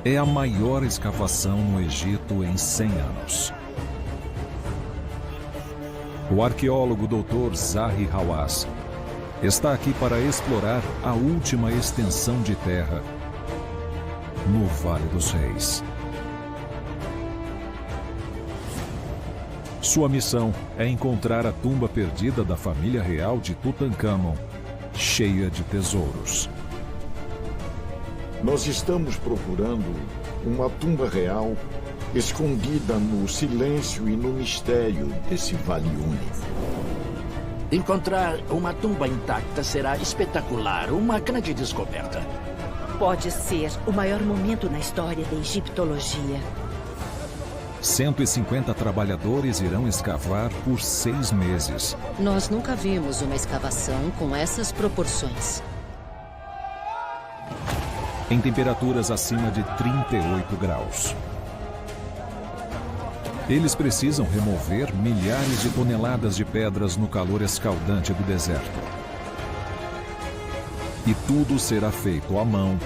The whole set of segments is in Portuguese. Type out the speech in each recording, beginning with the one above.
É a maior escavação no Egito em 100 anos. O arqueólogo Dr. Zahi Hawass está aqui para explorar a última extensão de terra no Vale dos Reis. Sua missão é encontrar a tumba perdida da família real de Tutancâmon, cheia de tesouros. Nós estamos procurando uma tumba real escondida no silêncio e no mistério desse vale único. Encontrar uma tumba intacta será espetacular, uma grande descoberta. Pode ser o maior momento na história da egiptologia. 150 trabalhadores irão escavar por 6 meses. Nós nunca vimos uma escavação com essas proporções. Em temperaturas acima de 38 graus. Eles precisam remover milhares de toneladas de pedras no calor escaldante do deserto. E tudo será feito à mão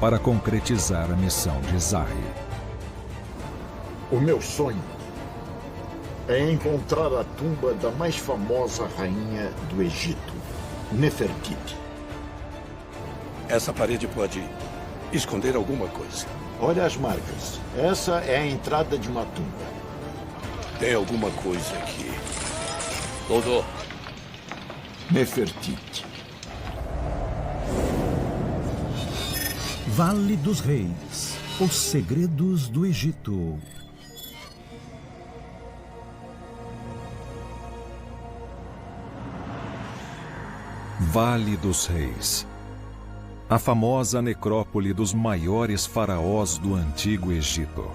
para concretizar a missão de Zahi. O meu sonho é encontrar a tumba da mais famosa rainha do Egito, Nefertiti. Essa parede pode esconder alguma coisa. Olha as marcas. Essa é a entrada de uma tumba. Tem alguma coisa aqui. Doutor. Nefertiti. Vale dos Reis. Os segredos do Egito. Vale dos Reis. A famosa necrópole dos maiores faraós do Antigo Egito.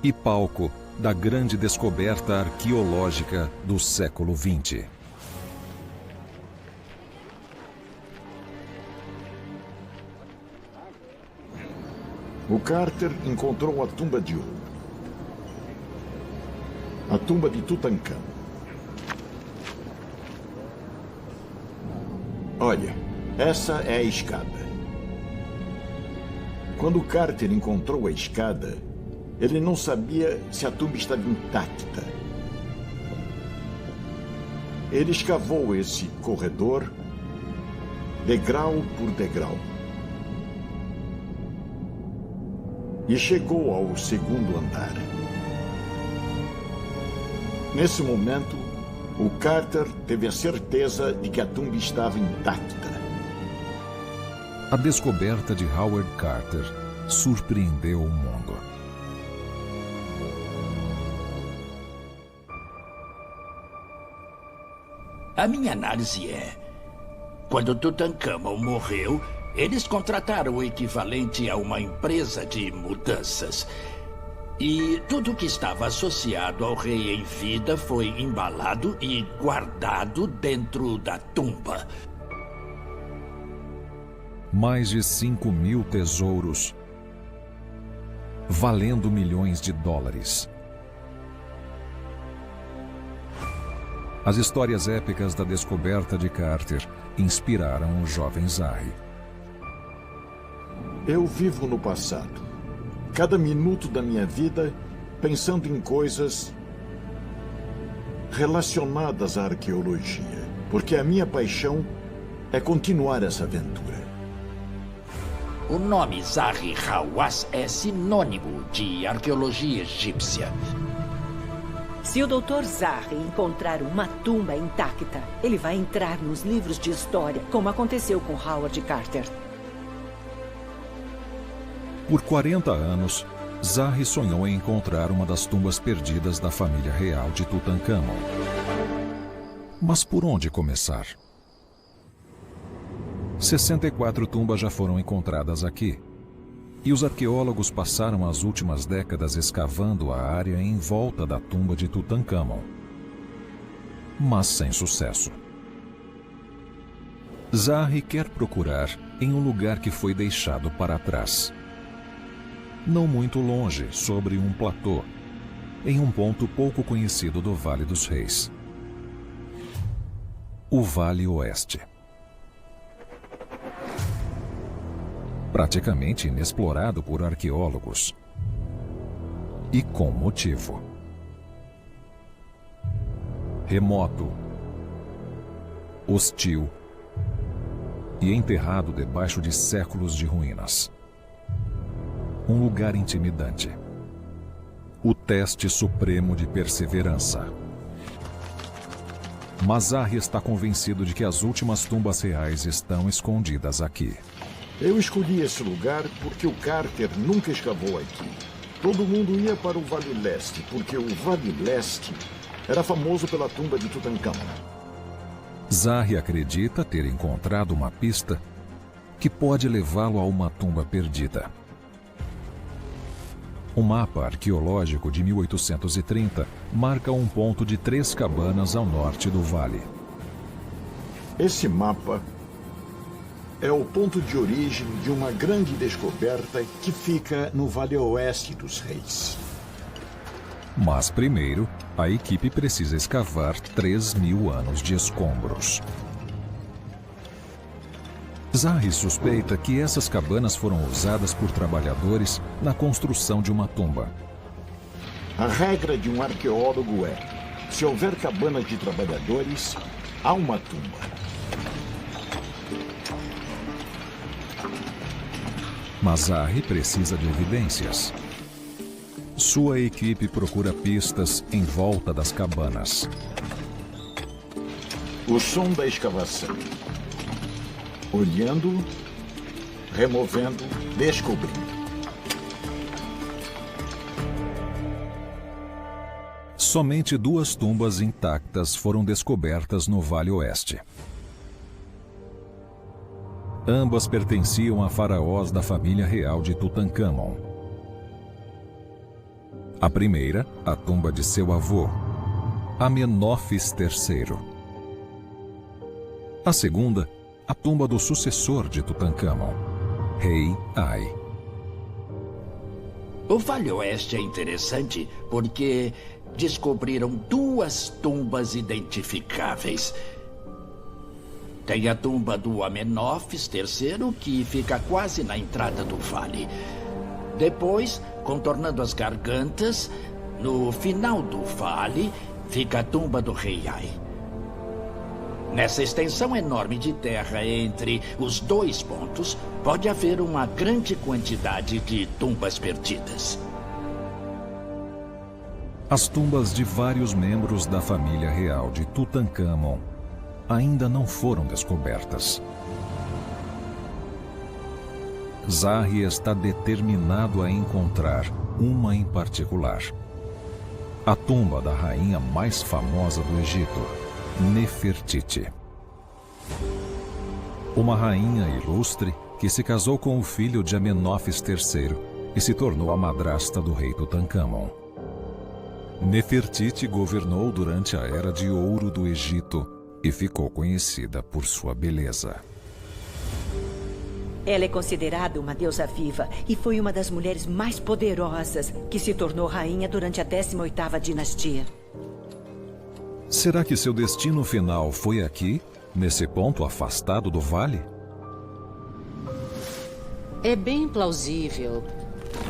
E palco da grande descoberta arqueológica do século XX. O Carter encontrou a tumba de ouro. A tumba de Tutancâmon. Olha, essa é a escada. Quando Carter encontrou a escada, ele não sabia se a tumba estava intacta. Ele escavou esse corredor, degrau por degrau. E chegou ao segundo andar. Nesse momento, o Carter teve a certeza de que a tumba estava intacta. A descoberta de Howard Carter surpreendeu o mundo. A minha análise é: quando Tutancâmon morreu, eles contrataram o equivalente a uma empresa de mudanças. E tudo que estava associado ao rei em vida foi embalado e guardado dentro da tumba. Mais de 5.000 tesouros, valendo milhões de dólares. As histórias épicas da descoberta de Carter inspiraram o jovem Zahi. Eu vivo no passado. Cada minuto da minha vida pensando em coisas relacionadas à arqueologia, porque a minha paixão é continuar essa aventura. O nome Zahi Hawass é sinônimo de arqueologia egípcia. Se o Dr. Zahi encontrar uma tumba intacta, ele vai entrar nos livros de história, como aconteceu com Howard Carter. Por 40 anos, Zahi sonhou em encontrar uma das tumbas perdidas da família real de Tutancâmon. Mas por onde começar? 64 tumbas já foram encontradas aqui. E os arqueólogos passaram as últimas décadas escavando a área em volta da tumba de Tutancâmon. Mas sem sucesso. Zahi quer procurar em um lugar que foi deixado para trás. Não muito longe, sobre um platô, em um ponto pouco conhecido do Vale dos Reis. O Vale Oeste. praticamente inexplorado por arqueólogos. E com motivo. Remoto, hostil e enterrado debaixo de séculos de ruínas. Um lugar intimidante. O teste supremo de perseverança. Mas Zahri está convencido de que as últimas tumbas reais estão escondidas aqui. Eu escolhi esse lugar porque o Carter nunca escavou aqui. Todo mundo ia para o Vale Leste, porque o Vale Leste era famoso pela tumba de Tutancâmon. Zahri acredita ter encontrado uma pista que pode levá-lo a uma tumba perdida. Um mapa arqueológico de 1830 marca um ponto de 3 cabanas ao norte do vale. Esse mapa é o ponto de origem de uma grande descoberta que fica no Vale Oeste dos Reis. Mas primeiro, a equipe precisa escavar 3.000 anos de escombros. Zahri suspeita que essas cabanas foram usadas por trabalhadores na construção de uma tumba. A regra de um arqueólogo é: se houver cabanas de trabalhadores, há uma tumba. Mas Zahri precisa de evidências. Sua equipe procura pistas em volta das cabanas. O som da escavação. Olhando, removendo, descobrindo. Somente 2 tumbas intactas foram descobertas no Vale Oeste. Ambas pertenciam a faraós da família real de Tutancâmon. A primeira, a tumba de seu avô, Amenófis III. A segunda, a tumba do sucessor de Tutancâmon, Rei Ai. O Vale Oeste é interessante porque descobriram 2 tumbas identificáveis. Tem a tumba do Amenófis III, que fica quase na entrada do vale. Depois, contornando as gargantas, no final do vale, fica a tumba do Rei Ai. Nessa extensão enorme de terra entre os 2 pontos, pode haver uma grande quantidade de tumbas perdidas. As tumbas de vários membros da família real de Tutancâmon ainda não foram descobertas. Zahri está determinado a encontrar uma em particular. A tumba da rainha mais famosa do Egito, Nefertiti. Uma rainha ilustre que se casou com o filho de Amenófis III e se tornou a madrasta do rei Tutancâmon. Nefertiti governou durante a Era de Ouro do Egito e ficou conhecida por sua beleza. Ela é considerada uma deusa viva e foi uma das mulheres mais poderosas que se tornou rainha durante a 18ª dinastia. Será que seu destino final foi aqui, nesse ponto afastado do vale? É bem plausível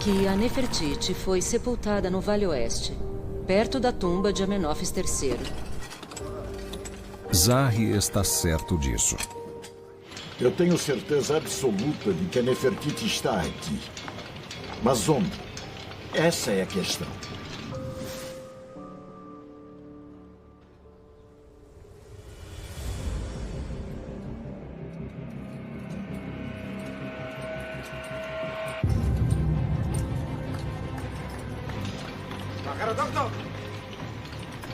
que a Nefertiti foi sepultada no Vale Oeste, perto da tumba de Amenófis III. Zahri está certo disso. Eu tenho certeza absoluta de que a Nefertiti está aqui. Mas onde? Essa é a questão.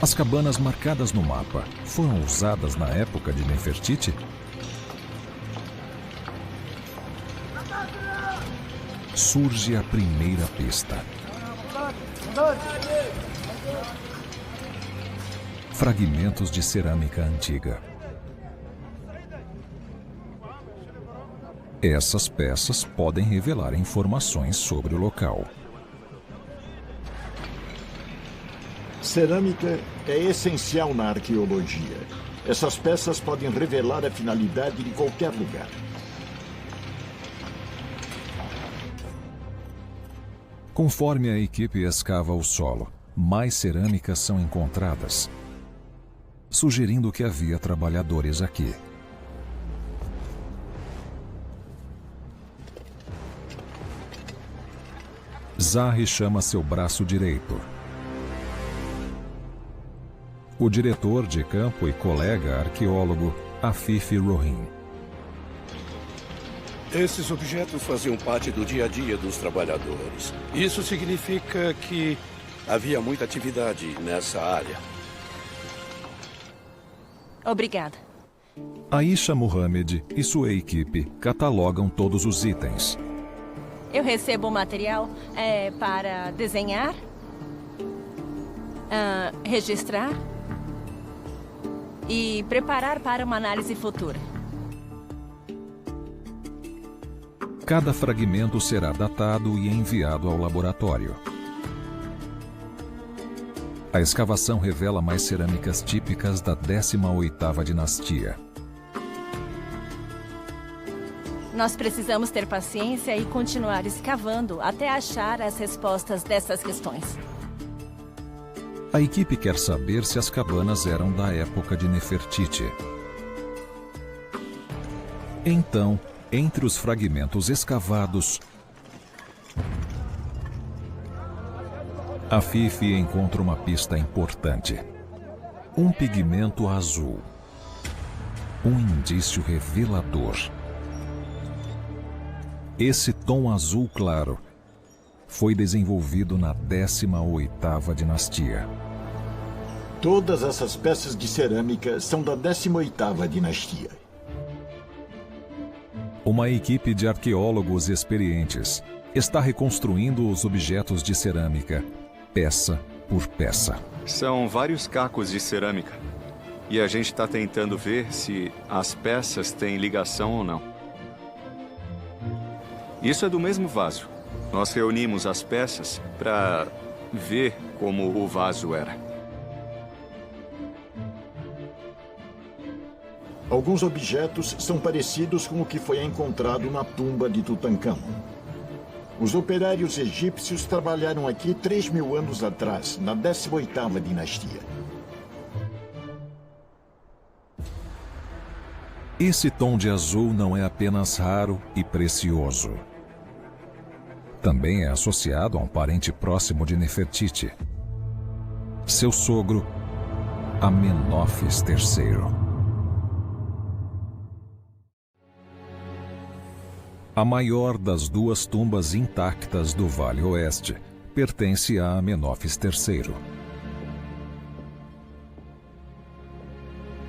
As cabanas marcadas no mapa foram usadas na época de Nefertiti? Surge a primeira pista. Fragmentos de cerâmica antiga. Essas peças podem revelar informações sobre o local. Cerâmica é essencial na arqueologia. Essas peças podem revelar a finalidade de qualquer lugar. Conforme a equipe escava o solo, mais cerâmicas são encontradas, sugerindo que havia trabalhadores aqui. Zahi chama seu braço direito. O diretor de campo e colega arqueólogo Afif Rohim. Esses objetos faziam parte do dia a dia dos trabalhadores. Isso significa que havia muita atividade nessa área. Obrigada. Aisha Mohamed e sua equipe catalogam todos os itens. Eu recebo o material para desenhar, registrar e preparar para uma análise futura. Cada fragmento será datado e enviado ao laboratório. A escavação revela mais cerâmicas típicas da 18ª dinastia. Nós precisamos ter paciência e continuar escavando até achar as respostas dessas questões. A equipe quer saber se as cabanas eram da época de Nefertiti. Então, entre os fragmentos escavados, Afif encontra uma pista importante. Um pigmento azul. Um indício revelador. Esse tom azul claro foi desenvolvido na 18ª dinastia. Todas essas peças de cerâmica são da 18ª dinastia. Uma equipe de arqueólogos experientes está reconstruindo os objetos de cerâmica, peça por peça. São vários cacos de cerâmica. E a gente está tentando ver se as peças têm ligação ou não. Isso é do mesmo vaso. Nós reunimos as peças para ver como o vaso era. Alguns objetos são parecidos com o que foi encontrado na tumba de Tutancâmon. Os operários egípcios trabalharam aqui 3.000 anos atrás, na 18ª dinastia. Esse tom de azul não é apenas raro e precioso. Também é associado a um parente próximo de Nefertiti, seu sogro, Amenófis III. A maior das duas tumbas intactas do Vale Oeste pertence a Amenófis III.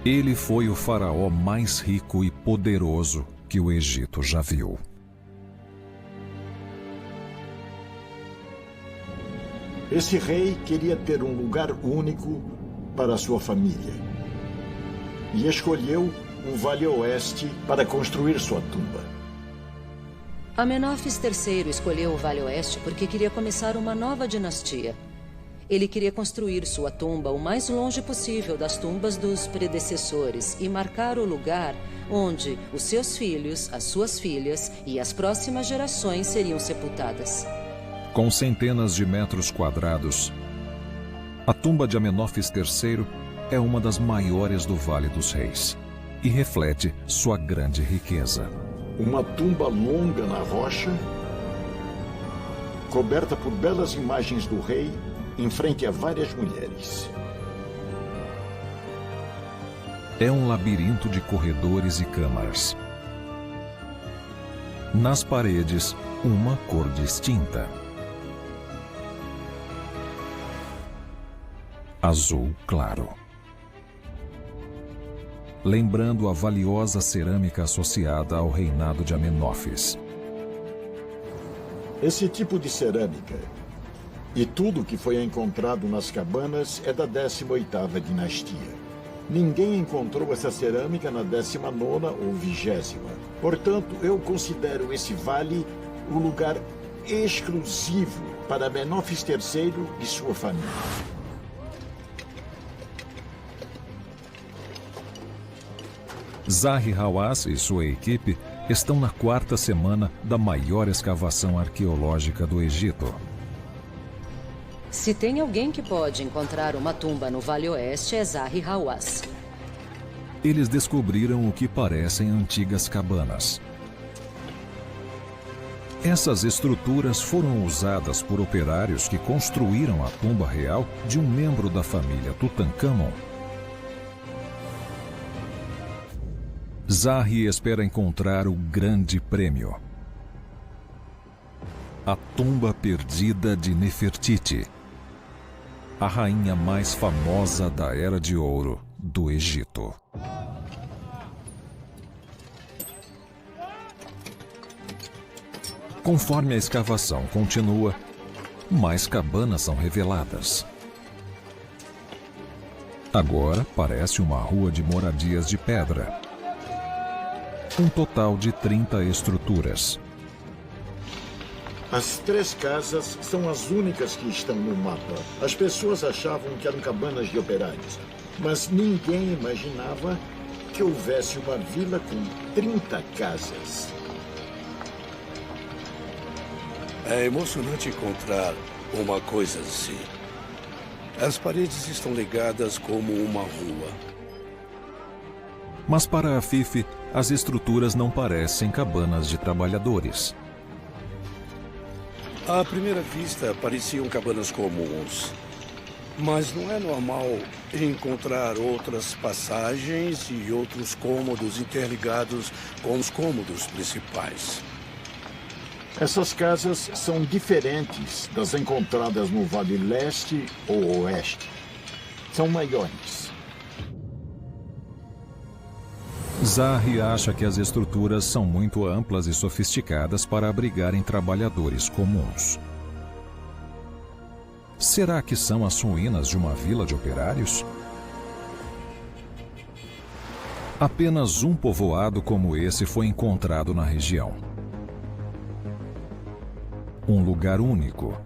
Ele foi o faraó mais rico e poderoso que o Egito já viu. Esse rei queria ter um lugar único para sua família. E escolheu o Vale Oeste para construir sua tumba. Amenófis III escolheu o Vale Oeste porque queria começar uma nova dinastia. Ele queria construir sua tumba o mais longe possível das tumbas dos predecessores e marcar o lugar onde os seus filhos, as suas filhas e as próximas gerações seriam sepultadas. Com centenas de metros quadrados, a tumba de Amenófis III é uma das maiores do Vale dos Reis e reflete sua grande riqueza. Uma tumba longa na rocha, coberta por belas imagens do rei, em frente a várias mulheres. É um labirinto de corredores e câmaras. Nas paredes, uma cor distinta. Azul claro. Lembrando a valiosa cerâmica associada ao reinado de Amenófis. Esse tipo de cerâmica e tudo que foi encontrado nas cabanas é da 18ª dinastia. Ninguém encontrou essa cerâmica na 19ª ou 20ª. Portanto, eu considero esse vale o lugar exclusivo para Amenófis III e sua família. Zahi Hawass e sua equipe estão na 4ª semana da maior escavação arqueológica do Egito. Se tem alguém que pode encontrar uma tumba no Vale Oeste, é Zahi Hawass. Eles descobriram o que parecem antigas cabanas. Essas estruturas foram usadas por operários que construíram a tumba real de um membro da família Tutankhamon. Zahi espera encontrar o grande prêmio: a tumba perdida de Nefertiti, a rainha mais famosa da Era de Ouro do Egito. Conforme a escavação continua, mais cabanas são reveladas. Agora parece uma rua de moradias de pedra. Um total de 30 estruturas. As 3 casas são as únicas que estão no mapa. As pessoas achavam que eram cabanas de operários, mas ninguém imaginava que houvesse uma vila com 30 casas. É emocionante encontrar uma coisa assim. As paredes estão ligadas como uma rua. Mas para Afif, as estruturas não parecem cabanas de trabalhadores. À primeira vista, pareciam cabanas comuns. Mas não é normal encontrar outras passagens e outros cômodos interligados com os cômodos principais. Essas casas são diferentes das encontradas no Vale Leste ou Oeste. São maiores. Zahi acha que as estruturas são muito amplas e sofisticadas para abrigarem trabalhadores comuns. Será que são as ruínas de uma vila de operários? Apenas um povoado como esse foi encontrado na região. Um lugar único,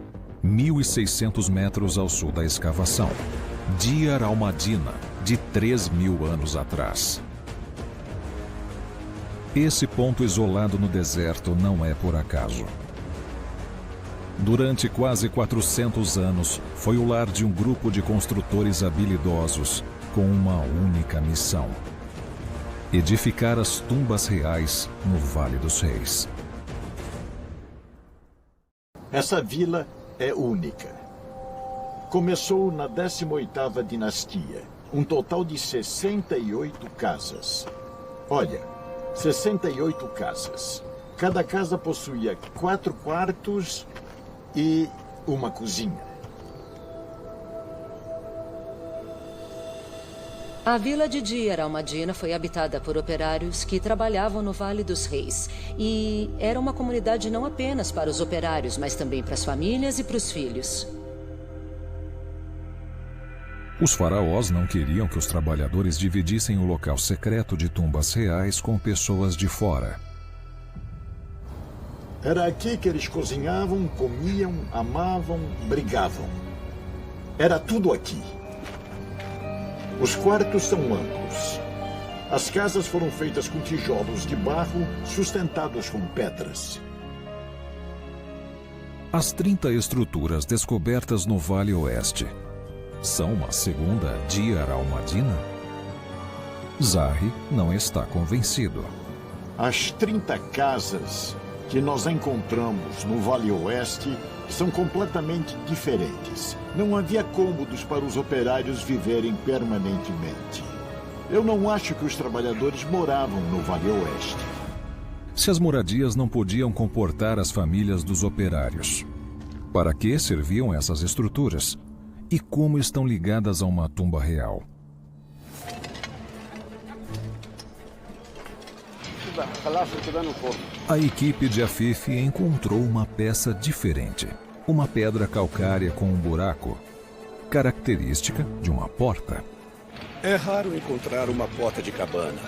1.600 metros ao sul da escavação. Diyar al-Madina, de 3.000 anos atrás. Esse ponto isolado no deserto não é por acaso. Durante quase 400 anos, foi o lar de um grupo de construtores habilidosos com uma única missão: edificar as tumbas reais no Vale dos Reis. Essa vila é única. Começou na 18ª dinastia, um total de 68 casas. Olha, 68 casas. Cada casa possuía 4 quartos e uma cozinha. A vila de Diyar al-Madina foi habitada por operários que trabalhavam no Vale dos Reis. E era uma comunidade não apenas para os operários, mas também para as famílias e para os filhos. Os faraós não queriam que os trabalhadores dividissem o local secreto de tumbas reais com pessoas de fora. Era aqui que eles cozinhavam, comiam, amavam, brigavam. Era tudo aqui. Os quartos são amplos. As casas foram feitas com tijolos de barro sustentados com pedras. As 30 estruturas descobertas no Vale Oeste são uma segunda Diyar al-Madina? Zahi não está convencido. As 30 casas que nós encontramos no Vale Oeste são completamente diferentes. Não havia cômodos para os operários viverem permanentemente. Eu não acho que os trabalhadores moravam no Vale Oeste. Se as moradias não podiam comportar as famílias dos operários, para que serviam essas estruturas? E como estão ligadas a uma tumba real? A equipe de Afif encontrou uma peça diferente. Uma pedra calcária com um buraco, característica de uma porta. É raro encontrar uma porta de cabana.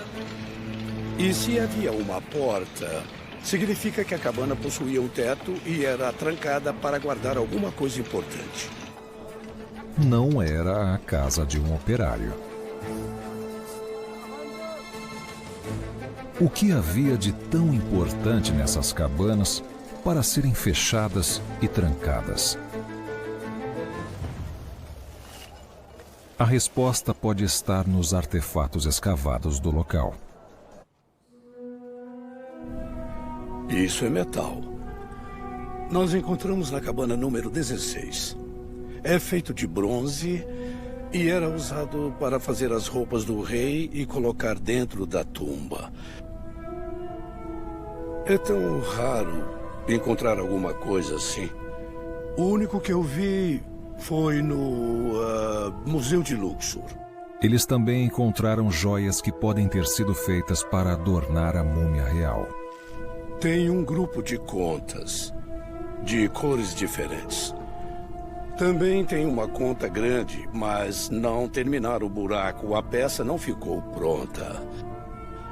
E se havia uma porta, significa que a cabana possuía um teto e era trancada para guardar alguma coisa importante. Não era a casa de um operário. O que havia de tão importante nessas cabanas para serem fechadas e trancadas? A resposta pode estar nos artefatos escavados do local. Isso é metal. Nós encontramos na cabana número 16. É feito de bronze e era usado para fazer as roupas do rei e colocar dentro da tumba. É tão raro encontrar alguma coisa assim. O único que eu vi foi no Museu de Luxor. Eles também encontraram joias que podem ter sido feitas para adornar a múmia real. Tem um grupo de contas, de cores diferentes. Também tem uma conta grande, mas não terminaram o buraco. A peça não ficou pronta.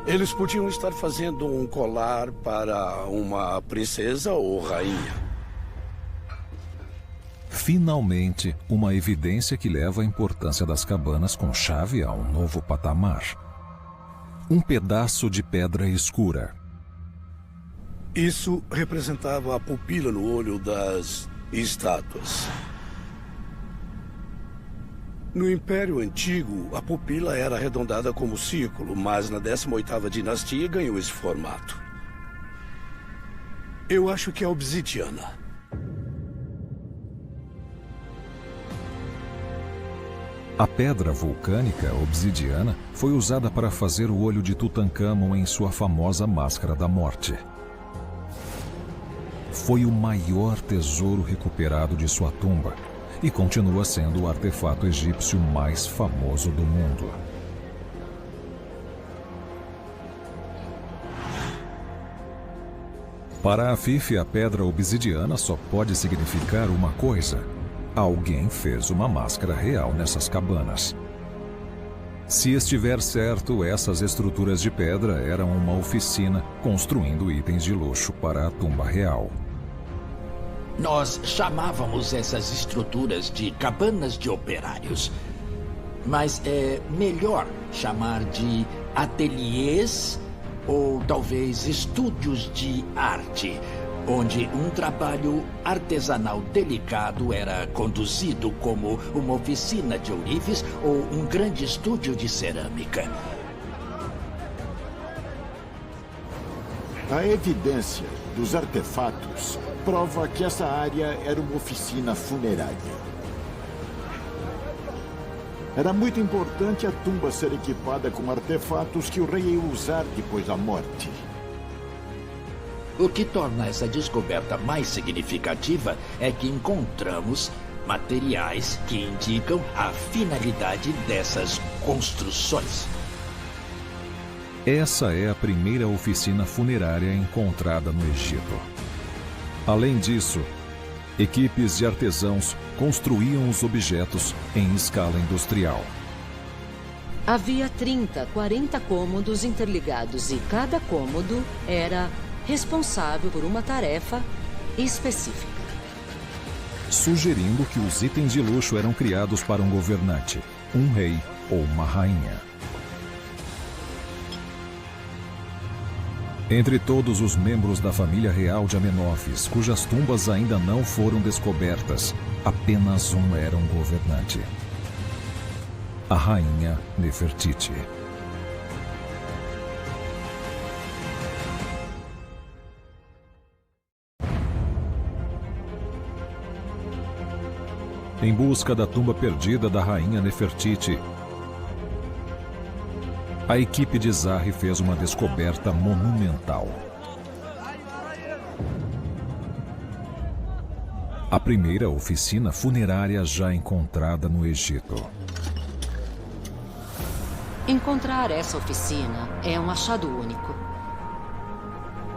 Eles podiam estar fazendo um colar para uma princesa ou rainha. Finalmente, uma evidência que leva a importância das cabanas com chave a um novo patamar. Um pedaço de pedra escura. Isso representava a pupila no olho das estátuas. No Império Antigo, a pupila era arredondada como círculo, mas na 18ª dinastia ganhou esse formato. Eu acho que é obsidiana. A pedra vulcânica obsidiana foi usada para fazer o olho de Tutancâmon em sua famosa Máscara da Morte. Foi o maior tesouro recuperado de sua tumba e continua sendo o artefato egípcio mais famoso do mundo. Para Afif, a pedra obsidiana só pode significar uma coisa: alguém fez uma máscara real nessas cabanas. Se estiver certo, essas estruturas de pedra eram uma oficina construindo itens de luxo para a tumba real. Nós chamávamos essas estruturas de cabanas de operários. Mas é melhor chamar de ateliês ou talvez estúdios de arte, onde um trabalho artesanal delicado era conduzido como uma oficina de ourives ou um grande estúdio de cerâmica. A evidência dos artefatos prova que essa área era uma oficina funerária. Era muito importante a tumba ser equipada com artefatos que o rei ia usar depois da morte. O que torna essa descoberta mais significativa é que encontramos materiais que indicam a finalidade dessas construções. Essa é a primeira oficina funerária encontrada no Egito. Além disso, equipes de artesãos construíam os objetos em escala industrial. Havia 30, 40 cômodos interligados e cada cômodo era responsável por uma tarefa específica. Sugerindo que os itens de luxo eram criados para um governante, um rei ou uma rainha. Entre todos os membros da família real de Amenófis, cujas tumbas ainda não foram descobertas, apenas um era um governante: a rainha Nefertiti. Em busca da tumba perdida da rainha Nefertiti, a equipe de Zahi fez uma descoberta monumental. A primeira oficina funerária já encontrada no Egito. Encontrar essa oficina é um achado único.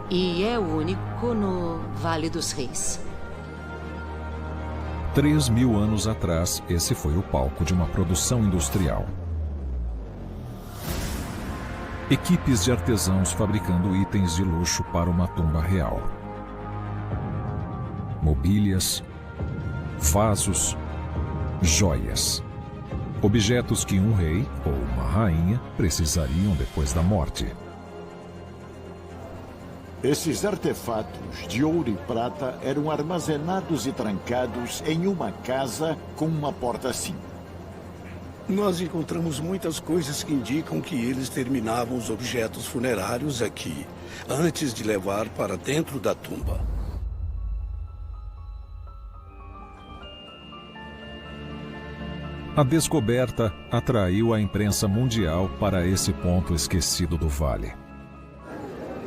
E é único no Vale dos Reis. 3.000 anos atrás, esse foi o palco de uma produção industrial. Equipes de artesãos fabricando itens de luxo para uma tumba real. Mobílias, vasos, joias. Objetos que um rei ou uma rainha precisariam depois da morte. Esses artefatos de ouro e prata eram armazenados e trancados em uma casa com uma porta assim. Nós encontramos muitas coisas que indicam que eles terminavam os objetos funerários aqui, antes de levar para dentro da tumba. A descoberta atraiu a imprensa mundial para esse ponto esquecido do vale.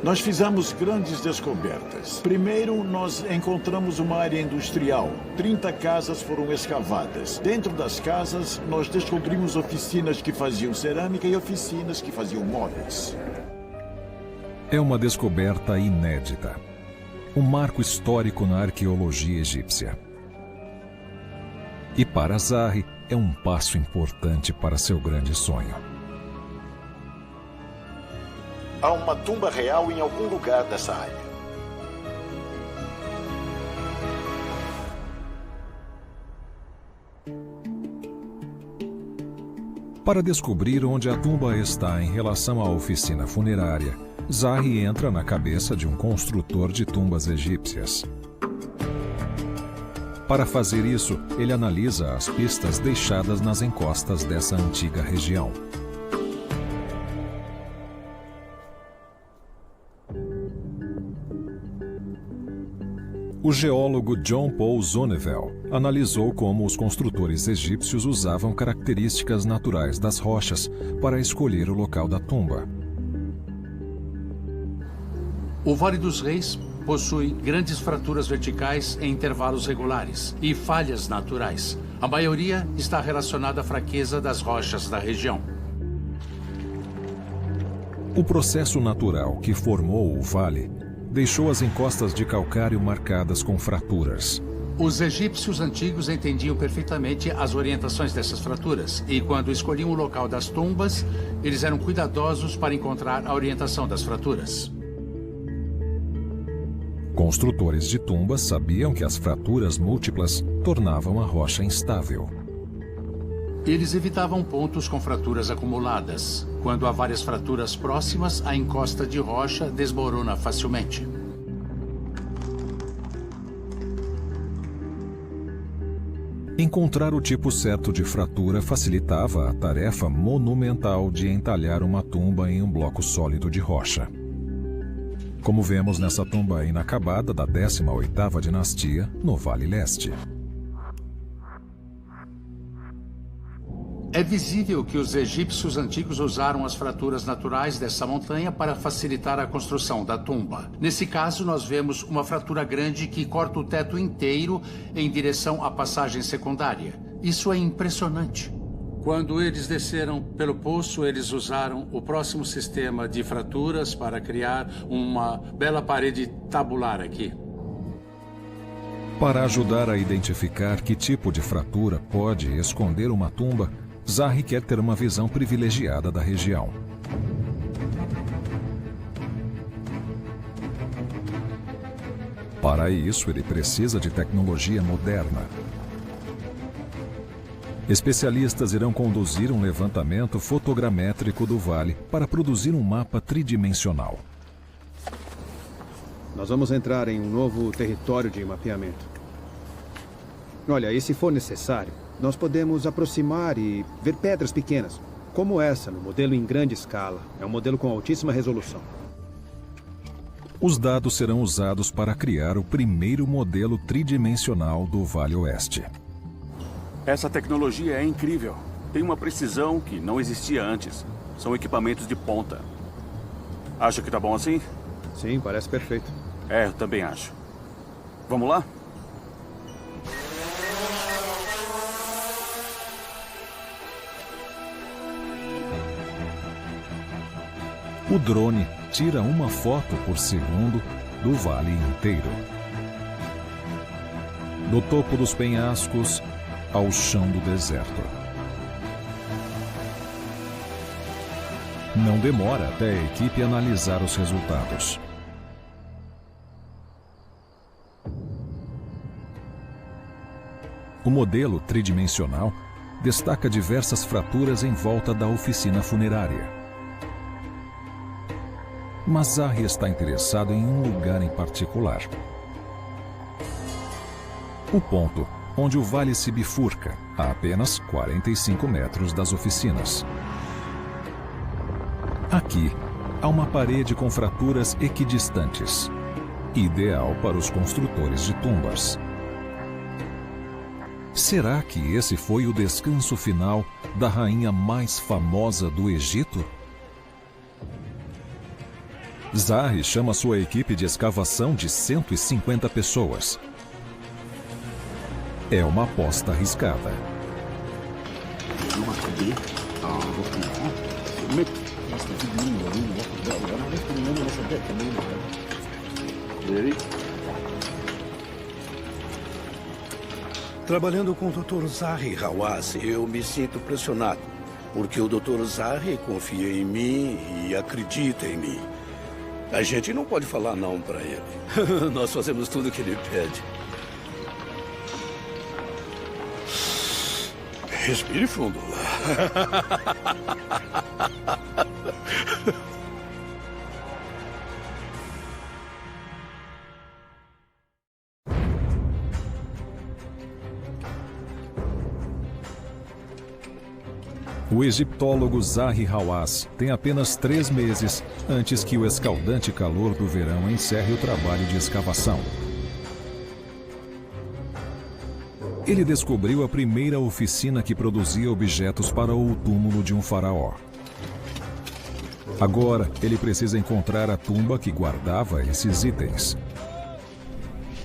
Nós fizemos grandes descobertas. Primeiro, nós encontramos uma área industrial. 30 casas foram escavadas. Dentro das casas, nós descobrimos oficinas que faziam cerâmica e oficinas que faziam móveis. É uma descoberta inédita. Um marco histórico na arqueologia egípcia. E para Zahi, é um passo importante para seu grande sonho. Há uma tumba real em algum lugar dessa área. Para descobrir onde a tumba está em relação à oficina funerária, Zahi entra na cabeça de um construtor de tumbas egípcias. Para fazer isso, ele analisa as pistas deixadas nas encostas dessa antiga região. O geólogo John Paul Zonneville analisou como os construtores egípcios usavam características naturais das rochas para escolher o local da tumba. O Vale dos Reis possui grandes fraturas verticais em intervalos regulares e falhas naturais. A maioria está relacionada à fraqueza das rochas da região. O processo natural que formou o vale deixou as encostas de calcário marcadas com fraturas. Os egípcios antigos entendiam perfeitamente as orientações dessas fraturas e, quando escolhiam o local das tumbas, eles eram cuidadosos para encontrar a orientação das fraturas. Construtores de tumbas sabiam que as fraturas múltiplas tornavam a rocha instável. Eles evitavam pontos com fraturas acumuladas. Quando há várias fraturas próximas, a encosta de rocha desmorona facilmente. Encontrar o tipo certo de fratura facilitava a tarefa monumental de entalhar uma tumba em um bloco sólido de rocha. Como vemos nessa tumba inacabada da 18ª dinastia, no Vale Leste. É visível que os egípcios antigos usaram as fraturas naturais dessa montanha para facilitar a construção da tumba. Nesse caso, nós vemos uma fratura grande que corta o teto inteiro em direção à passagem secundária. Isso é impressionante. Quando eles desceram pelo poço, eles usaram o próximo sistema de fraturas para criar uma bela parede tabular aqui. Para ajudar a identificar que tipo de fratura pode esconder uma tumba, Zahi quer ter uma visão privilegiada da região. Para isso, ele precisa de tecnologia moderna. Especialistas irão conduzir um levantamento fotogramétrico do vale para produzir um mapa tridimensional. Nós vamos entrar em um novo território de mapeamento. Olha, e se for necessário, nós podemos aproximar e ver pedras pequenas, como essa, no modelo em grande escala. É um modelo com altíssima resolução. Os dados serão usados para criar o primeiro modelo tridimensional do Vale Oeste. Essa tecnologia é incrível. Tem uma precisão que não existia antes. São equipamentos de ponta. Acha que tá bom assim? Sim, parece perfeito. É, eu também acho. Vamos lá? O drone tira uma foto por segundo do vale inteiro. Do topo dos penhascos ao chão do deserto. Não demora até a equipe analisar os resultados. O modelo tridimensional destaca diversas fraturas em volta da oficina funerária. Mas Zahi está interessado em um lugar em particular. O ponto onde o vale se bifurca, a apenas 45 metros das oficinas. Aqui, há uma parede com fraturas equidistantes, ideal para os construtores de tumbas. Será que esse foi o descanso final da rainha mais famosa do Egito? Zahi chama sua equipe de escavação de 150 pessoas. É uma aposta arriscada. Trabalhando com o Dr. Zahi Hawass, eu me sinto pressionado, porque o Dr. Zahi confia em mim e acredita em mim. A gente não pode falar não para ele. Nós fazemos tudo o que ele pede. Respire fundo. O egiptólogo Zahi Hawass tem apenas 3 meses antes que o escaldante calor do verão encerre o trabalho de escavação. Ele descobriu a primeira oficina que produzia objetos para o túmulo de um faraó. Agora, ele precisa encontrar a tumba que guardava esses itens.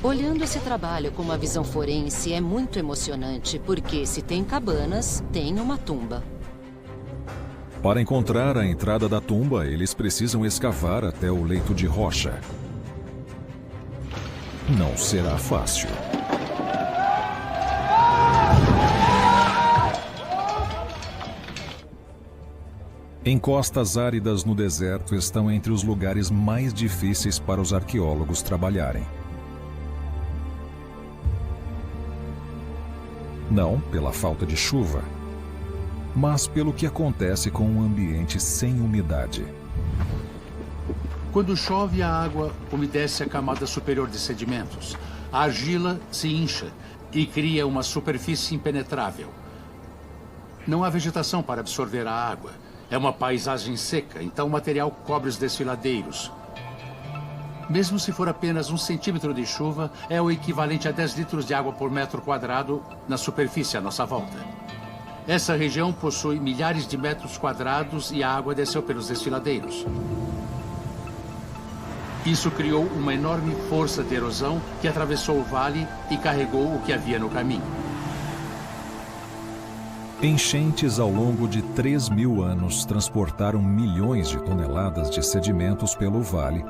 Olhando esse trabalho com uma visão forense é muito emocionante, porque se tem cabanas, tem uma tumba. Para encontrar a entrada da tumba, eles precisam escavar até o leito de rocha. Não será fácil. Encostas áridas no deserto estão entre os lugares mais difíceis para os arqueólogos trabalharem. Não pela falta de chuva, mas pelo que acontece com um ambiente sem umidade. Quando chove, a água umedece a camada superior de sedimentos. A argila se incha e cria uma superfície impenetrável. Não há vegetação para absorver a água. É uma paisagem seca, então o material cobre os desfiladeiros. Mesmo se for apenas 1 centímetro de chuva, é o equivalente a 10 litros de água por metro quadrado na superfície à nossa volta. Essa região possui milhares de metros quadrados e a água desceu pelos desfiladeiros. Isso criou uma enorme força de erosão que atravessou o vale e carregou o que havia no caminho. Enchentes ao longo de 3.000 anos transportaram milhões de toneladas de sedimentos pelo vale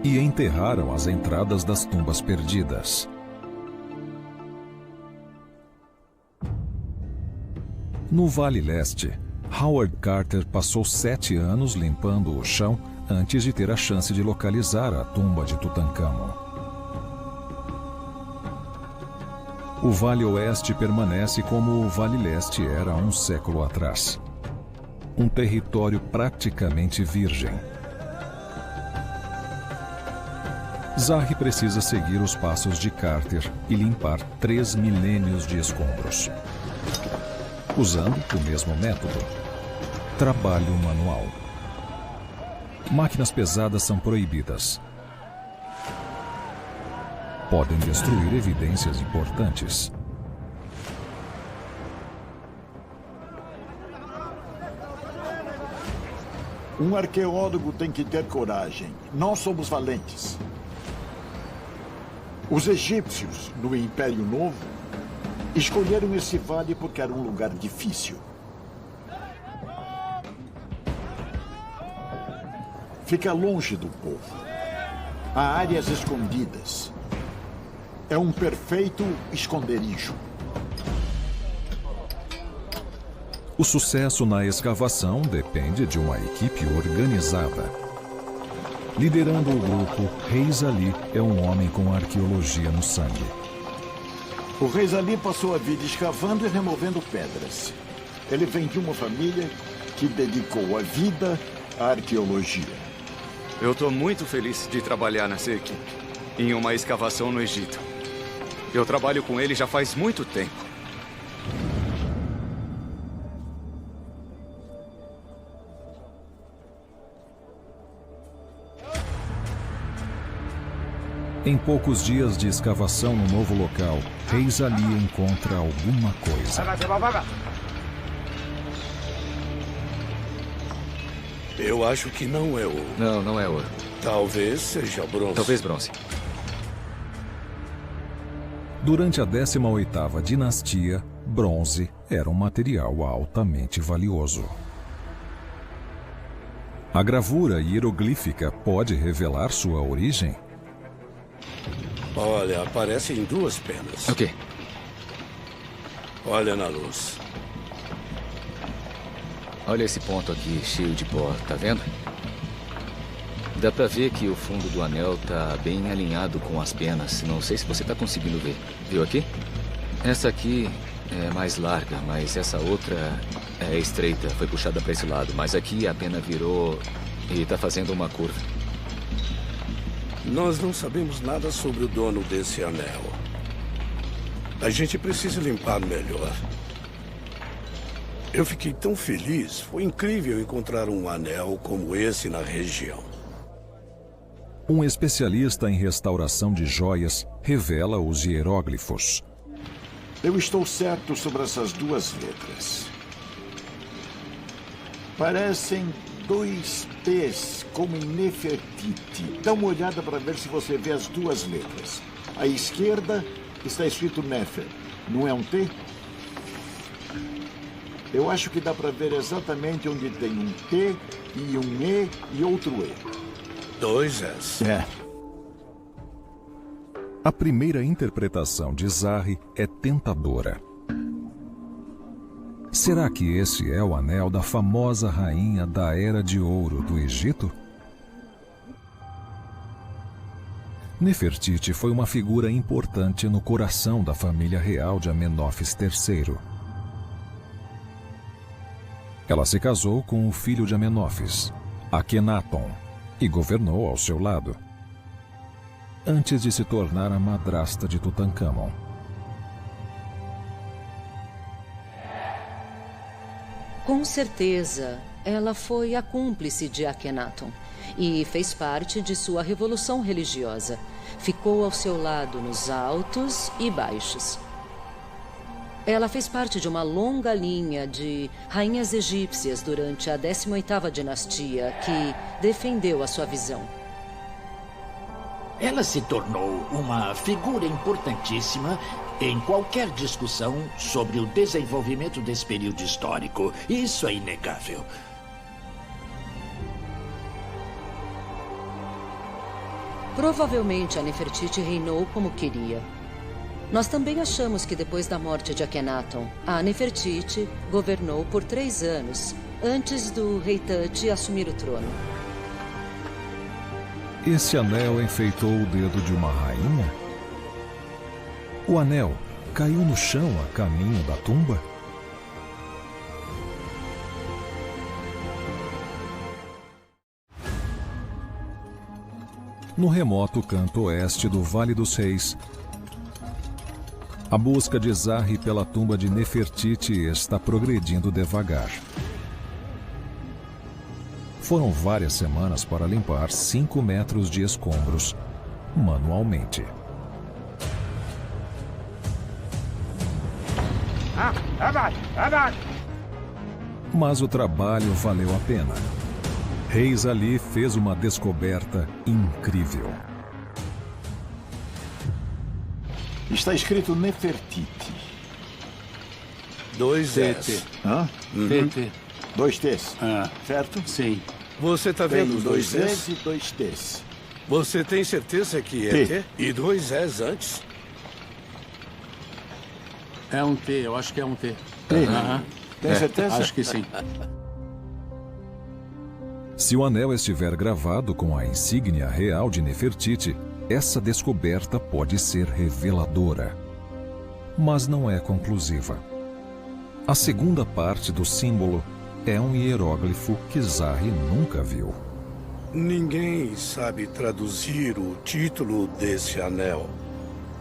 e enterraram as entradas das tumbas perdidas. No Vale Leste, Howard Carter passou 7 anos limpando o chão antes de ter a chance de localizar a tumba de Tutancâmon. O Vale Oeste permanece como o Vale Leste era 1 século atrás. Um território praticamente virgem. Zahi precisa seguir os passos de Carter e limpar 3 milênios de escombros. Usando o mesmo método. Trabalho manual. Máquinas pesadas são proibidas. Podem destruir evidências importantes. Um arqueólogo tem que ter coragem. Nós somos valentes. Os egípcios, no Império Novo, escolheram esse vale porque era um lugar difícil. Fica longe do povo. Há áreas escondidas. É um perfeito esconderijo. O sucesso na escavação depende de uma equipe organizada. Liderando o grupo, Reis Ali é um homem com arqueologia no sangue. O Reis Ali passou a vida escavando e removendo pedras. Ele vem de uma família que dedicou a vida à arqueologia. Eu estou muito feliz de trabalhar nessa equipe, em uma escavação no Egito. Eu trabalho com ele já faz muito tempo. Em poucos dias de escavação no novo local, Reis Ali encontra alguma coisa. Eu acho que não é ouro. Não, não é ouro. Talvez seja bronze. Talvez bronze. Durante a 18ª dinastia, bronze era um material altamente valioso. A gravura hieroglífica pode revelar sua origem? Olha, aparecem duas penas. O quê? Olha na luz. Olha esse ponto aqui, cheio de pó, tá vendo? Dá pra ver que o fundo do anel tá bem alinhado com as penas. Não sei se você tá conseguindo ver. Viu aqui? Essa aqui é mais larga, mas essa outra é estreita. Foi puxada pra esse lado. Mas aqui a pena virou e tá fazendo uma curva. Nós não sabemos nada sobre o dono desse anel. A gente precisa limpar melhor. Eu fiquei tão feliz. Foi incrível encontrar um anel como esse na região. Um especialista em restauração de joias revela os hieróglifos. Eu estou certo sobre essas duas letras. Parecem 2 T's, como em Nefertiti. Dá uma olhada para ver se você vê as duas letras. À esquerda está escrito Nefer. Não é um T? Eu acho que dá para ver exatamente onde tem um T e um E e outro E. 2 S. É. A primeira interpretação de Zahri é tentadora. Será que esse é o anel da famosa rainha da Era de Ouro do Egito? Nefertiti foi uma figura importante no coração da família real de Amenófis III. Ela se casou com o filho de Amenófis, Akhenaton, e governou ao seu lado, antes de se tornar a madrasta de Tutancâmon. Com certeza, ela foi a cúmplice de Akhenaton e fez parte de sua revolução religiosa. Ficou ao seu lado nos altos e baixos. Ela fez parte de uma longa linha de rainhas egípcias durante a 18ª dinastia que defendeu a sua visão. Ela se tornou uma figura importantíssima em qualquer discussão sobre o desenvolvimento desse período histórico. Isso é inegável. Provavelmente a Nefertiti reinou como queria. Nós também achamos que depois da morte de Akhenaton, a Nefertiti governou por 3 anos, antes do rei Tut assumir o trono. Esse anel enfeitou o dedo de uma rainha? O anel caiu no chão a caminho da tumba? No remoto canto oeste do Vale dos Reis, a busca de Zahri pela tumba de Nefertiti está progredindo devagar. Foram várias semanas para limpar 5 metros de escombros manualmente. Mas o trabalho valeu a pena. Reis Ali fez uma descoberta incrível. Está escrito Nefertiti. 2 S. Hã? TT. 2 T's. Ah, certo? sim. Você tá Tem vendo 2 2 T's S? e 2 T's. Você tem certeza que é T. T? E 2 S antes? É um T, eu acho que é um T. T? Aham. Tem certeza? Acho que sim. Se o anel estiver gravado com a insígnia real de Nefertiti, essa descoberta pode ser reveladora, mas não é conclusiva. A segunda parte do símbolo é um hieróglifo que Zahri nunca viu. Ninguém sabe traduzir o título desse anel.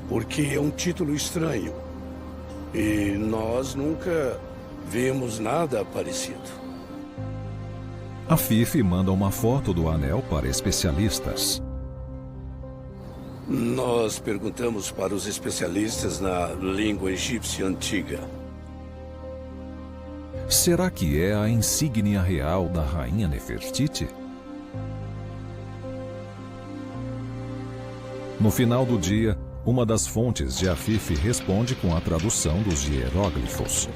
porque é um título estranho. E nós nunca vimos nada parecido. A Fife manda uma foto do anel para especialistas. Nós perguntamos para os especialistas na língua egípcia antiga. Será que é a insígnia real da rainha Nefertiti? No final do dia, uma das fontes de Afif responde com a tradução dos hieróglifos.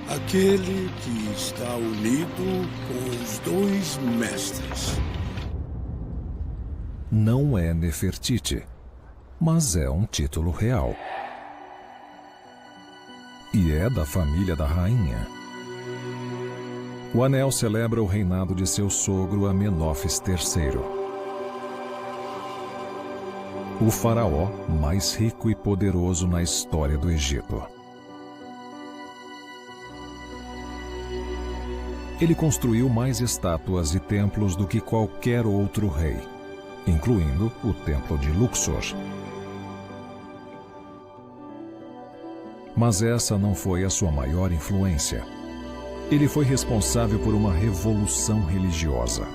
Aquele que está unido com os dois mestres. Não é Nefertiti, mas é um título real. E é da família da rainha. O anel celebra o reinado de seu sogro Amenófis III, o faraó mais rico e poderoso na história do Egito. Ele construiu mais estátuas e templos do que qualquer outro rei, incluindo o Templo de Luxor. Mas essa não foi a sua maior influência. Ele foi responsável por uma revolução religiosa.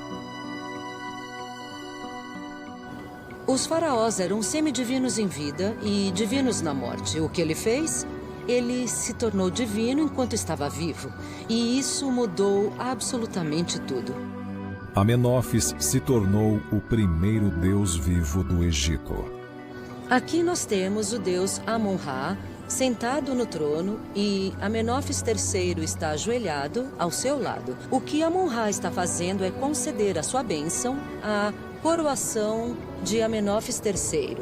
Os faraós eram semidivinos em vida e divinos na morte. O que ele fez? Ele se tornou divino enquanto estava vivo. E isso mudou absolutamente tudo. Amenófis se tornou o primeiro deus vivo do Egito. Aqui nós temos o deus Amon-Ra sentado no trono e Amenófis III está ajoelhado ao seu lado. O que Amon-Ra está fazendo é conceder a sua bênção à coroação de Amenófis III.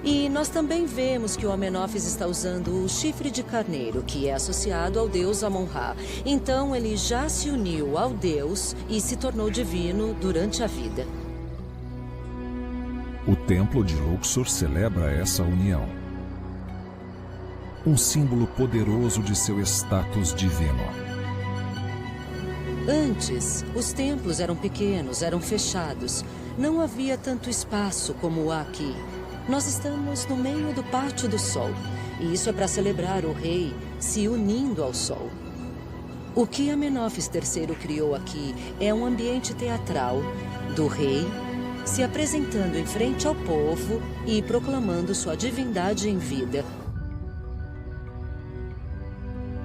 E nós também vemos que o Amenófis está usando o chifre de carneiro, que é associado ao deus Amon-Ra. Então ele já se uniu ao deus e se tornou divino durante a vida. O Templo de Luxor celebra essa união. Um símbolo poderoso de seu status divino. Antes, os templos eram pequenos, eram fechados. Não havia tanto espaço como há aqui. Nós estamos no meio do Pátio do Sol. E isso é para celebrar o rei se unindo ao sol. O que Amenófis III criou aqui é um ambiente teatral do rei se apresentando em frente ao povo e proclamando sua divindade em vida.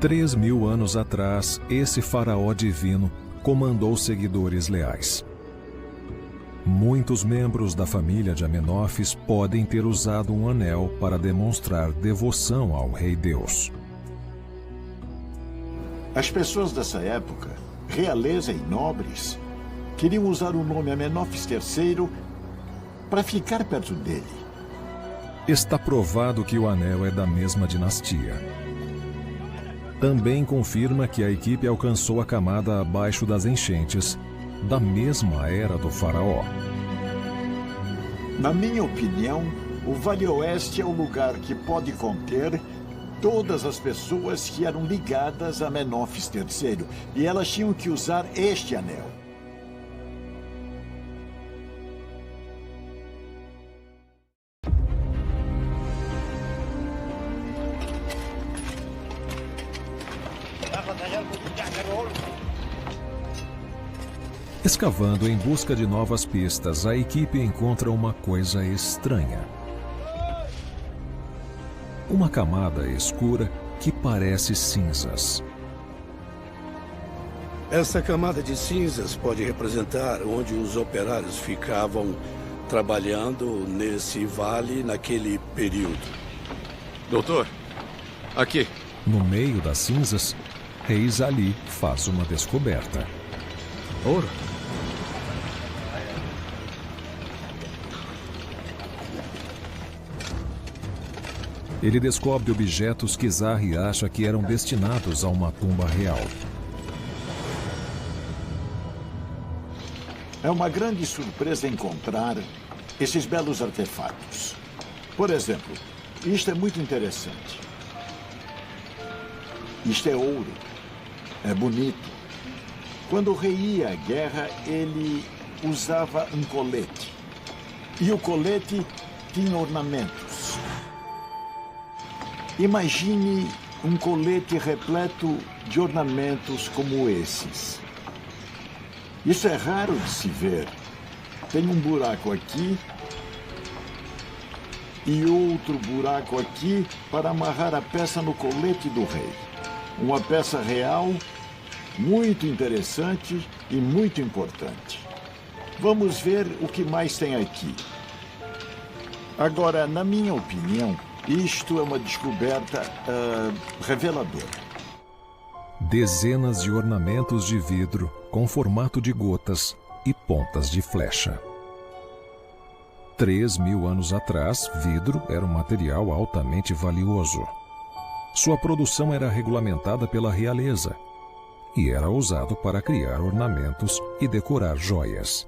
3.000 anos atrás, esse faraó divino comandou seguidores leais. Muitos membros da família de Amenófis podem ter usado um anel para demonstrar devoção ao Rei Deus. As pessoas dessa época, realeza e nobres, queriam usar o nome Amenófis III para ficar perto dele. Está provado que o anel é da mesma dinastia. Também confirma que a equipe alcançou a camada abaixo das enchentes, da mesma era do faraó. Na minha opinião, o Vale Oeste é o lugar que pode conter todas as pessoas que eram ligadas a Amenófis III, e elas tinham que usar este anel. Escavando em busca de novas pistas, a equipe encontra uma coisa estranha. Uma camada escura que parece cinzas. Essa camada de cinzas pode representar onde os operários ficavam trabalhando nesse vale naquele período. Doutor, aqui. No meio das cinzas, Reis Ali faz uma descoberta. Ouro? Ele descobre objetos que Zahri acha que eram destinados a uma tumba real. É uma grande surpresa encontrar esses belos artefatos. Por exemplo, isto é muito interessante. Isto é ouro. É bonito. Quando o rei ia à guerra, ele usava um colete. E o colete tinha ornamentos. Imagine um colete repleto de ornamentos como esses. Isso é raro de se ver. Tem um buraco aqui e outro buraco aqui para amarrar a peça no colete do rei. Uma peça real, muito interessante e muito importante. Vamos ver o que mais tem aqui. Agora, na minha opinião, isto é uma descoberta reveladora. Dezenas de ornamentos de vidro com formato de gotas e pontas de flecha. 3.000 anos atrás, vidro era um material altamente valioso. Sua produção era regulamentada pela realeza e era usado para criar ornamentos e decorar joias.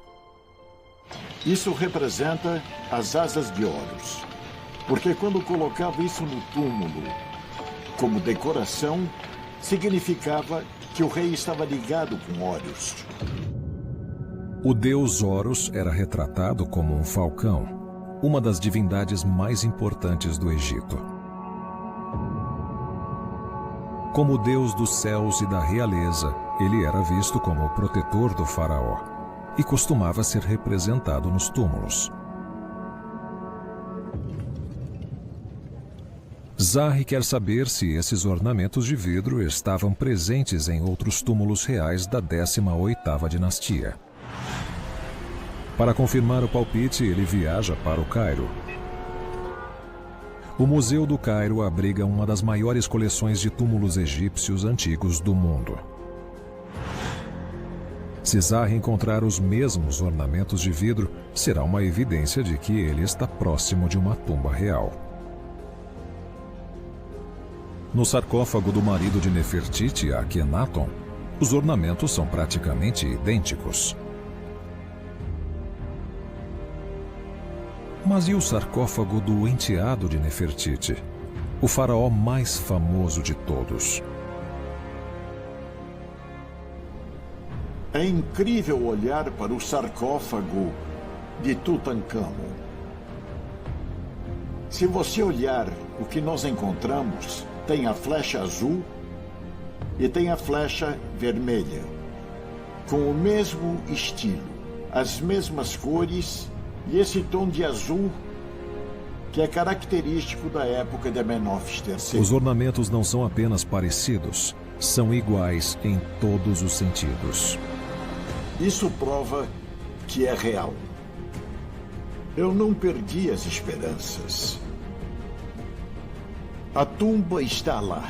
Isso representa as asas de Horus, porque quando colocava isso no túmulo como decoração, significava que o rei estava ligado com Horus. O deus Horus era retratado como um falcão, uma das divindades mais importantes do Egito. Como deus dos céus e da realeza, ele era visto como o protetor do faraó e costumava ser representado nos túmulos. Zahi quer saber se esses ornamentos de vidro estavam presentes em outros túmulos reais da 18ª dinastia. Para confirmar o palpite, ele viaja para o Cairo. O Museu do Cairo abriga uma das maiores coleções de túmulos egípcios antigos do mundo. Se Zahi encontrar os mesmos ornamentos de vidro, será uma evidência de que ele está próximo de uma tumba real. No sarcófago do marido de Nefertiti, Akhenaton, os ornamentos são praticamente idênticos. Mas e o sarcófago do enteado de Nefertiti, o faraó mais famoso de todos? É incrível olhar para o sarcófago de Tutankhamon. Se você olhar o que nós encontramos, tem a flecha azul e tem a flecha vermelha, com o mesmo estilo, as mesmas cores e esse tom de azul que é característico da época de Amenófis III. Os ornamentos não são apenas parecidos, são iguais em todos os sentidos. Isso prova que é real. Eu não perdi as esperanças. A tumba está lá.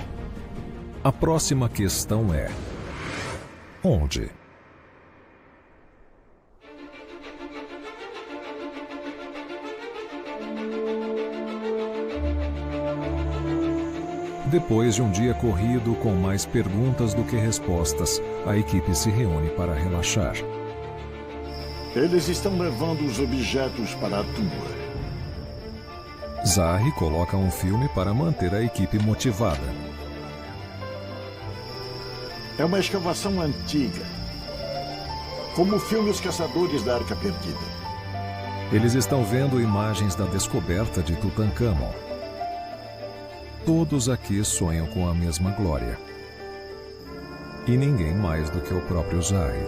A próxima questão é: onde? Depois de um dia corrido com mais perguntas do que respostas, a equipe se reúne para relaxar. Eles estão levando os objetos para a tumba. Zahi coloca um filme para manter a equipe motivada. É uma escavação antiga, como o filme Os Caçadores da Arca Perdida. Eles estão vendo imagens da descoberta de Tutankhamon. Todos aqui sonham com a mesma glória. E ninguém mais do que o próprio Zahi.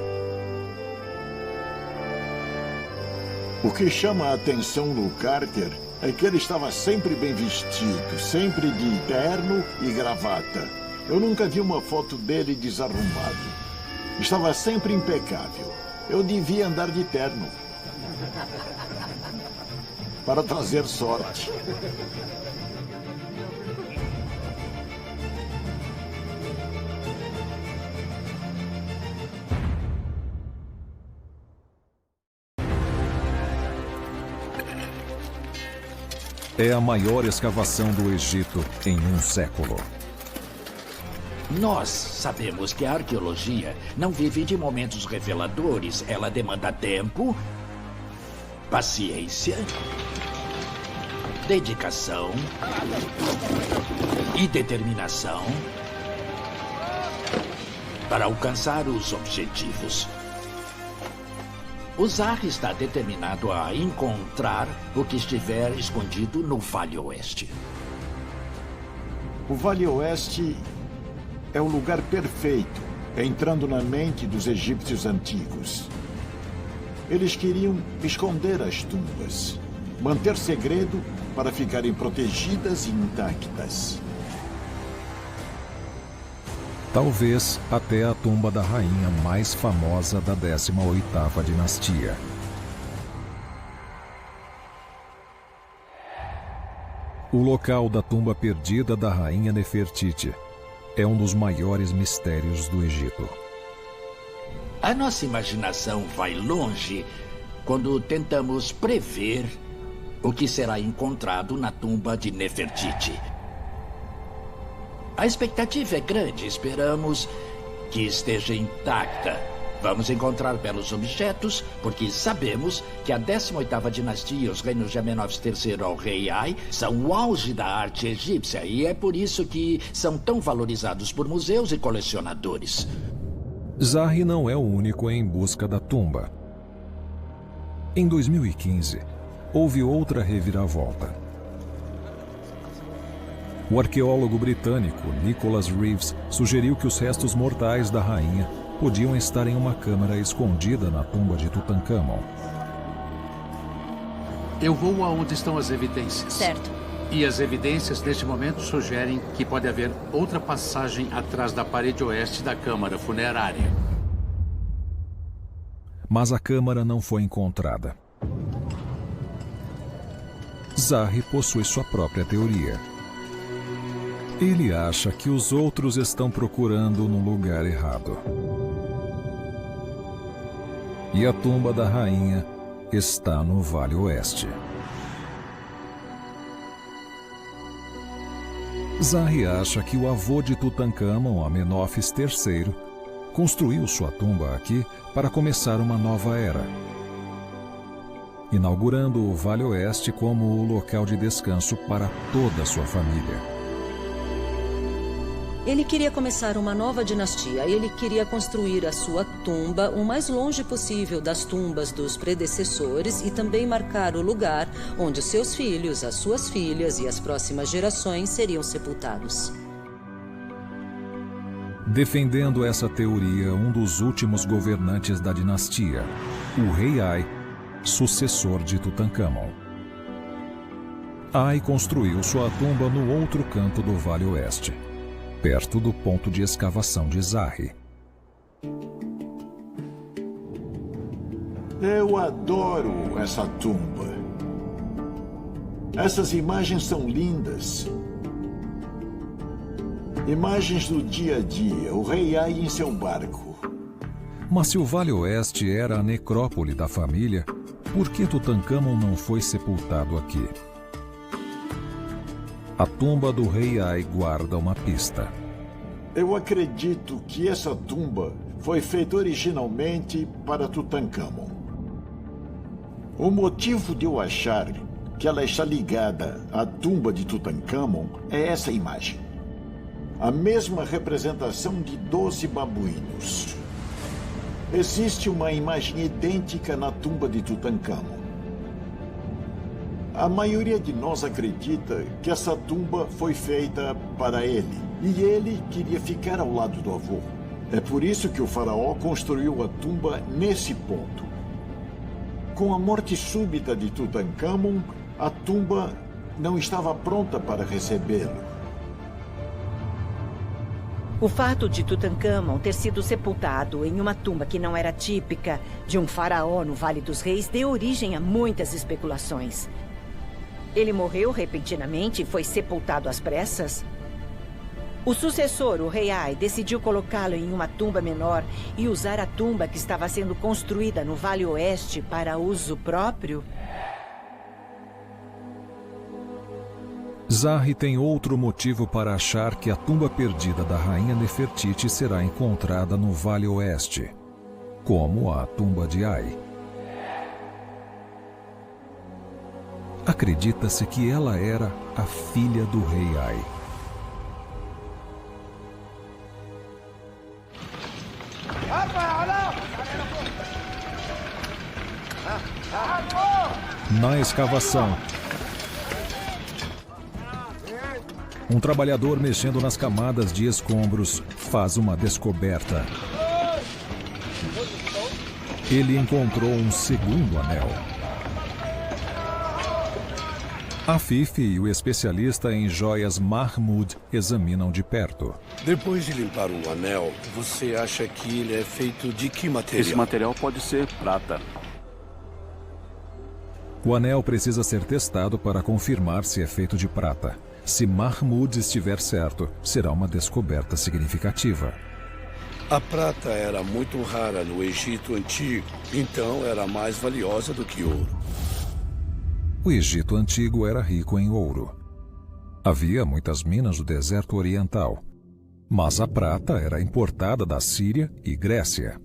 O que chama a atenção no Carter é que ele estava sempre bem vestido, sempre de terno e gravata. Eu nunca vi uma foto dele desarrumado. Estava sempre impecável. Eu devia andar de terno. Para trazer sorte. É a maior escavação do Egito em um século. Nós sabemos que a arqueologia não vive de momentos reveladores. Ela demanda tempo, paciência, dedicação e determinação. para alcançar os objetivos. O Zahri está determinado a encontrar o que estiver escondido no Vale Oeste. O Vale Oeste é o lugar perfeito, entrando na mente dos egípcios antigos. Eles queriam esconder as tumbas, manter segredo para ficarem protegidas e intactas. Talvez até a tumba da rainha mais famosa da 18ª dinastia. O local da tumba perdida da rainha Nefertiti é um dos maiores mistérios do Egito. A nossa imaginação vai longe quando tentamos prever o que será encontrado na tumba de Nefertiti. A expectativa é grande, esperamos que esteja intacta. Vamos encontrar belos objetos, porque sabemos que a 18ª dinastia e os reinos de Amenófis III ao rei Ai são o auge da arte egípcia, e é por isso que são tão valorizados por museus e colecionadores. Zahri não é o único em busca da tumba. Em 2015, houve outra reviravolta. O arqueólogo britânico Nicholas Reeves sugeriu que os restos mortais da rainha podiam estar em uma câmara escondida na tumba de Tutancâmon. Eu vou aonde estão as evidências. Certo. E as evidências neste momento sugerem que pode haver outra passagem atrás da parede oeste da câmara funerária. Mas a câmara não foi encontrada. Zahri possui sua própria teoria. Ele acha que os outros estão procurando no lugar errado. E a tumba da rainha está no Vale Oeste. Zahri acha que o avô de Tutancâmon, Amenófis III, construiu sua tumba aqui para começar uma nova era, inaugurando o Vale Oeste como o local de descanso para toda a sua família. Ele queria começar uma nova dinastia. Ele queria construir a sua tumba o mais longe possível das tumbas dos predecessores e também marcar o lugar onde os seus filhos, as suas filhas e as próximas gerações seriam sepultados. Defendendo essa teoria, um dos últimos governantes da dinastia, o rei Ai, sucessor de Tutancâmon. Ai construiu sua tumba no outro canto do Vale Oeste, perto do ponto de escavação de Zahri. Eu adoro essa tumba. Essas imagens são lindas. Imagens do dia a dia, o rei Ai em seu barco. Mas se o Vale Oeste era a necrópole da família, por que Tutancâmon não foi sepultado aqui? A tumba do rei Ai guarda uma pista. Eu acredito que essa tumba foi feita originalmente para Tutancâmon. O motivo de eu achar que ela está ligada à tumba de Tutancâmon é essa imagem. A mesma representação de 12 babuínos. Existe uma imagem idêntica na tumba de Tutancâmon. A maioria de nós acredita que essa tumba foi feita para ele, e ele queria ficar ao lado do avô. É por isso que o faraó construiu a tumba nesse ponto. Com a morte súbita de Tutancâmon, a tumba não estava pronta para recebê-lo. O fato de Tutancâmon ter sido sepultado em uma tumba que não era típica de um faraó no Vale dos Reis deu origem a muitas especulações. Ele morreu repentinamente e foi sepultado às pressas? O sucessor, o rei Ai, decidiu colocá-lo em uma tumba menor e usar a tumba que estava sendo construída no Vale Oeste para uso próprio? Zahri tem outro motivo para achar que a tumba perdida da rainha Nefertiti será encontrada no Vale Oeste, como a tumba de Ai. Acredita-se que ela era a filha do rei Ai. Na escavação, um trabalhador mexendo nas camadas de escombros faz uma descoberta. Ele encontrou um segundo anel. Afif e o especialista em joias Mahmoud examinam de perto. Depois de limpar um anel, você acha que ele é feito de que material? Esse material pode ser prata. O anel precisa ser testado para confirmar se é feito de prata. Se Mahmoud estiver certo, será uma descoberta significativa. A prata era muito rara no Egito Antigo, então era mais valiosa do que ouro. O Egito Antigo era rico em ouro. Havia muitas minas do deserto oriental, mas a prata era importada da Síria e Grécia,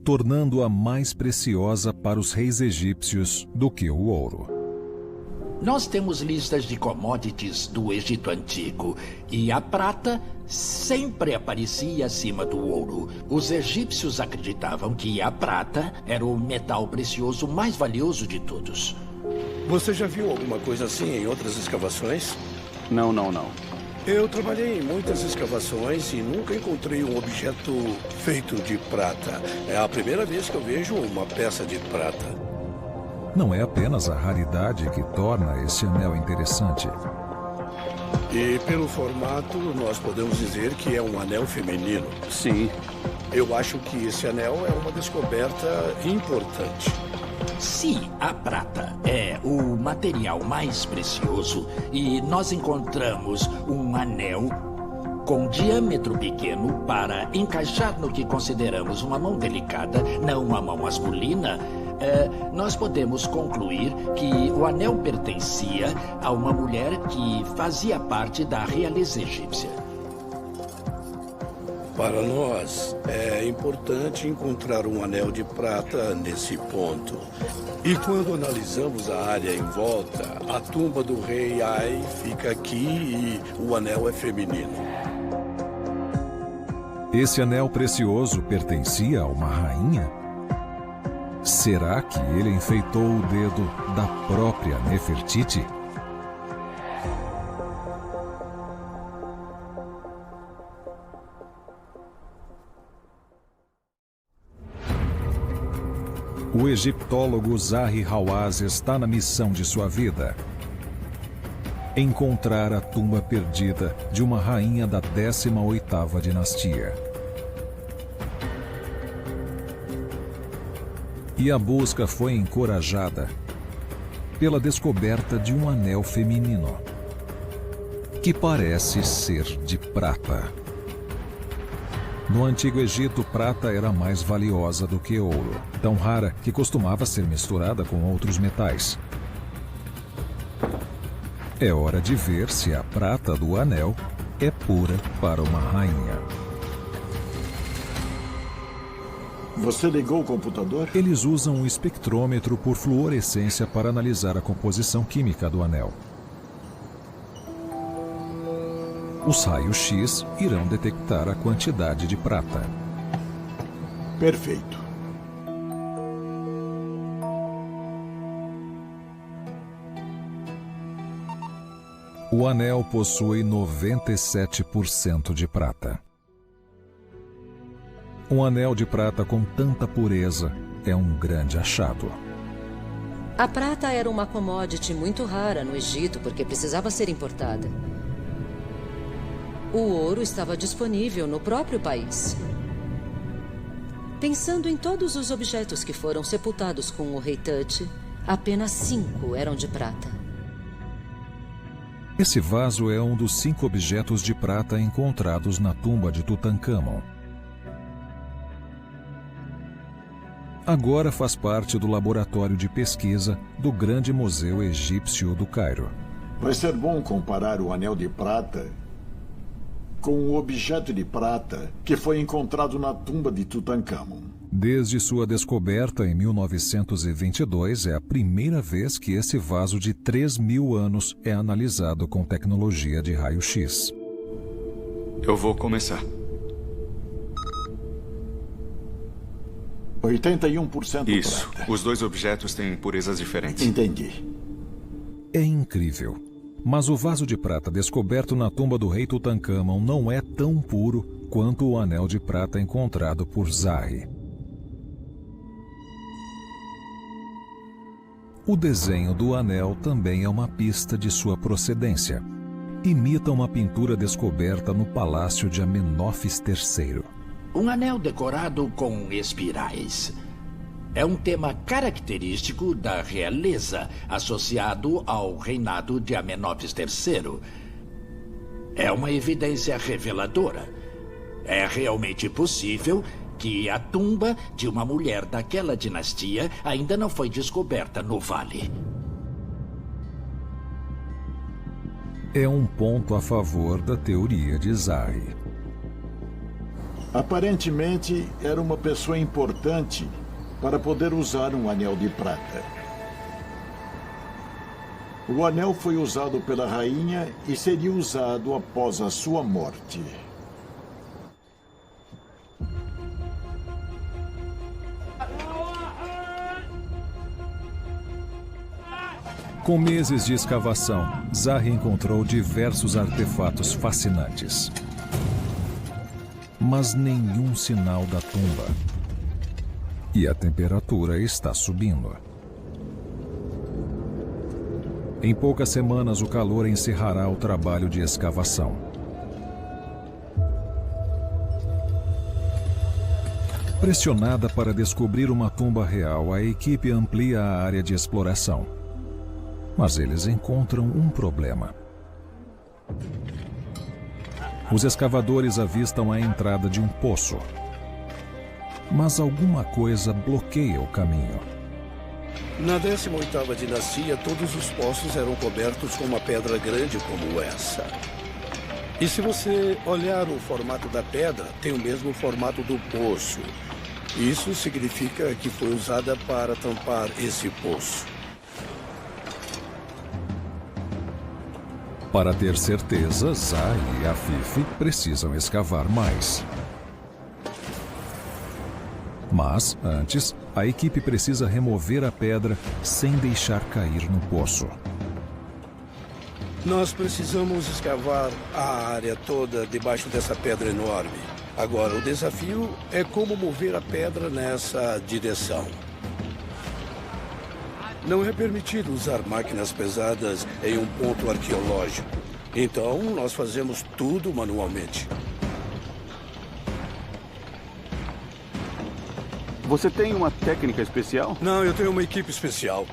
tornando-a mais preciosa para os reis egípcios do que o ouro. Nós temos listas de commodities do Egito Antigo e a prata sempre aparecia acima do ouro. Os egípcios acreditavam que a prata era o metal precioso mais valioso de todos. Você já viu alguma coisa assim em outras escavações? Não. Eu trabalhei em muitas escavações e nunca encontrei um objeto feito de prata. É a primeira vez que eu vejo uma peça de prata. Não é apenas a raridade que torna esse anel interessante. E pelo formato, nós podemos dizer que é um anel feminino. Sim. Eu acho que esse anel é uma descoberta importante. Se a prata é o material mais precioso e nós encontramos um anel com diâmetro pequeno para encaixar no que consideramos uma mão delicada, não uma mão masculina, nós podemos concluir que o anel pertencia a uma mulher que fazia parte da realeza egípcia. Para nós, é importante encontrar um anel de prata nesse ponto. E quando analisamos a área em volta, a tumba do rei Ai fica aqui e o anel é feminino. Esse anel precioso pertencia a uma rainha? Será que ele enfeitou o dedo da própria Nefertiti? O egiptólogo Zahi Hawass está na missão de sua vida: encontrar a tumba perdida de uma rainha da 18ª dinastia. E a busca foi encorajada pela descoberta de um anel feminino, que parece ser de prata. No Antigo Egito, prata era mais valiosa do que ouro, tão rara que costumava ser misturada com outros metais. É hora de ver se a prata do anel é pura para uma rainha. Você ligou o computador? Eles usam um espectrômetro por fluorescência para analisar a composição química do anel. Os raios-X irão detectar a quantidade de prata. Perfeito. O anel possui 97% de prata. Um anel de prata com tanta pureza é um grande achado. A prata era uma commodity muito rara no Egito porque precisava ser importada. O ouro estava disponível no próprio país. Pensando em todos os objetos que foram sepultados com o rei Tut, apenas 5 eram de prata. Esse vaso é um dos 5 objetos de prata encontrados na tumba de Tutancâmon. Agora faz parte do laboratório de pesquisa do Grande Museu Egípcio do Cairo. Vai ser bom comparar o anel de prata com o objeto de prata que foi encontrado na tumba de Tutancâmon. Desde sua descoberta em 1922, é a primeira vez que esse vaso de 3.000 anos é analisado com tecnologia de raio-X. Eu vou começar. 81% Isso. prata. Os dois objetos têm impurezas diferentes. Entendi. É incrível. Mas o vaso de prata descoberto na tumba do rei Tutancâmon não é tão puro quanto o anel de prata encontrado por Zahi. O desenho do anel também é uma pista de sua procedência. Imita uma pintura descoberta no palácio de Amenófis III. Um anel decorado com espirais. É um tema característico da realeza, associado ao reinado de Amenófis III. É uma evidência reveladora. É realmente possível que a tumba de uma mulher daquela dinastia ainda não foi descoberta no vale. É um ponto a favor da teoria de Zahi. Aparentemente, era uma pessoa importante para poder usar um anel de prata. O anel foi usado pela rainha e seria usado após a sua morte. Com meses de escavação, Zahi encontrou diversos artefatos fascinantes. Mas nenhum sinal da tumba. E a temperatura está subindo. Em poucas semanas, o calor encerrará o trabalho de escavação. Pressionada para descobrir uma tumba real, a equipe amplia a área de exploração. Mas eles encontram um problema. Os escavadores avistam a entrada de um poço. Mas alguma coisa bloqueia o caminho. Na 18ª dinastia, todos os poços eram cobertos com uma pedra grande como essa. E se você olhar o formato da pedra, tem o mesmo formato do poço. Isso significa que foi usada para tampar esse poço. Para ter certeza, Zahi e Afif precisam escavar mais. Mas, antes, a equipe precisa remover a pedra sem deixar cair no poço. Nós precisamos escavar a área toda debaixo dessa pedra enorme. Agora, o desafio é como mover a pedra nessa direção. Não é permitido usar máquinas pesadas em um ponto arqueológico. Então, nós fazemos tudo manualmente. Você tem uma técnica especial? Não, eu tenho uma equipe especial.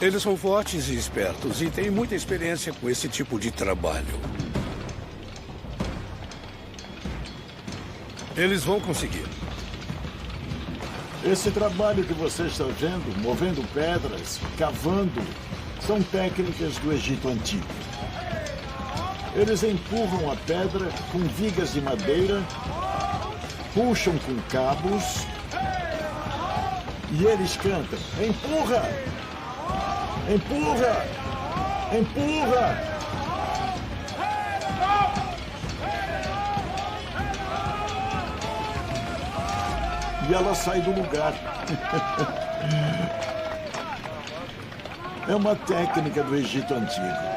Eles são fortes e espertos e têm muita experiência com esse tipo de trabalho. Eles vão conseguir. Esse trabalho que você está vendo, movendo pedras, cavando, são técnicas do Egito Antigo. Eles empurram a pedra com vigas de madeira, puxam com cabos e eles cantam: empurra! Empurra! Empurra! E ela sai do lugar. É uma técnica do Egito Antigo.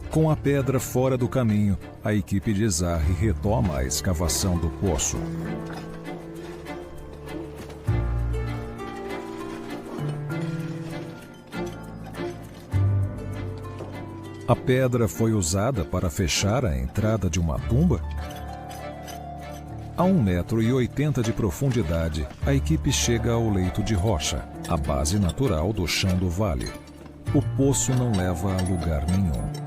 Com a pedra fora do caminho, a equipe de Zahi retoma a escavação do poço. A pedra foi usada para fechar a entrada de uma tumba? A 1,80 m de profundidade, a equipe chega ao leito de rocha, a base natural do chão do vale. O poço não leva a lugar nenhum.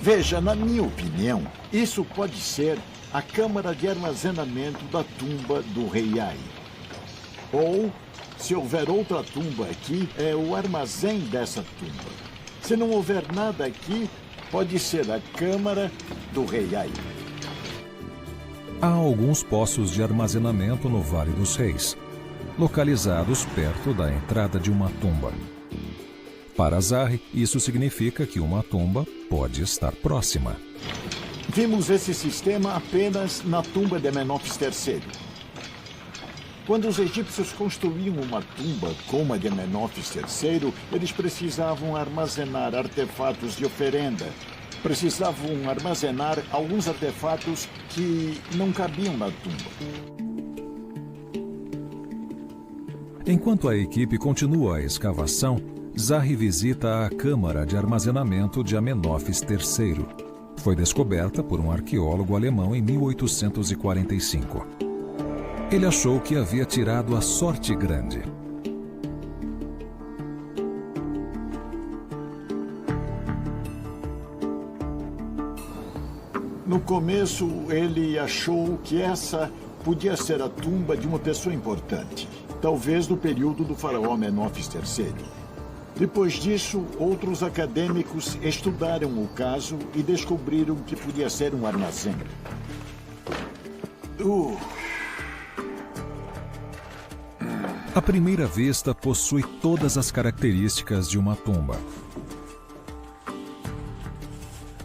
Veja, na minha opinião, isso pode ser a câmara de armazenamento da tumba do rei Ai. Ou, se houver outra tumba aqui, é o armazém dessa tumba. Se não houver nada aqui, pode ser a câmara do rei Ai. Há alguns poços de armazenamento no Vale dos Reis, localizados perto da entrada de uma tumba. Para Zahi, isso significa que uma tumba pode estar próxima. Vimos esse sistema apenas na tumba de Amenófis III. Quando os egípcios construíam uma tumba como a de Amenófis III, eles precisavam armazenar artefatos de oferenda. Precisavam armazenar alguns artefatos que não cabiam na tumba. Enquanto a equipe continua a escavação, Zahi visita a câmara de armazenamento de Amenófis III. Foi descoberta por um arqueólogo alemão em 1845. Ele achou que havia tirado a sorte grande. No começo, ele achou que essa podia ser a tumba de uma pessoa importante, talvez do período do faraó Amenófis III. Depois disso, outros acadêmicos estudaram o caso e descobriram que podia ser um armazém. À primeira vista, possui todas as características de uma tumba.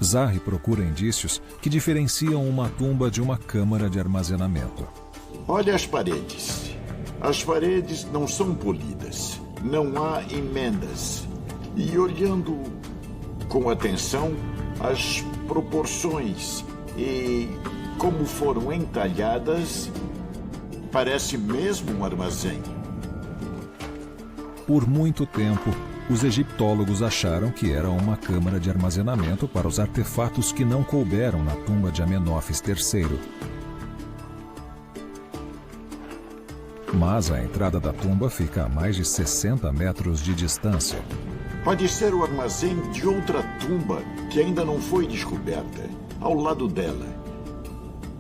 Zahi procura indícios que diferenciam uma tumba de uma câmara de armazenamento. Olha as paredes. As paredes não são polidas. Não há emendas. E olhando com atenção, as proporções e como foram entalhadas, parece mesmo um armazém. Por muito tempo, os egiptólogos acharam que era uma câmara de armazenamento para os artefatos que não couberam na tumba de Amenófis III. Mas a entrada da tumba fica a mais de 60 metros de distância. Pode ser o armazém de outra tumba que ainda não foi descoberta, ao lado dela.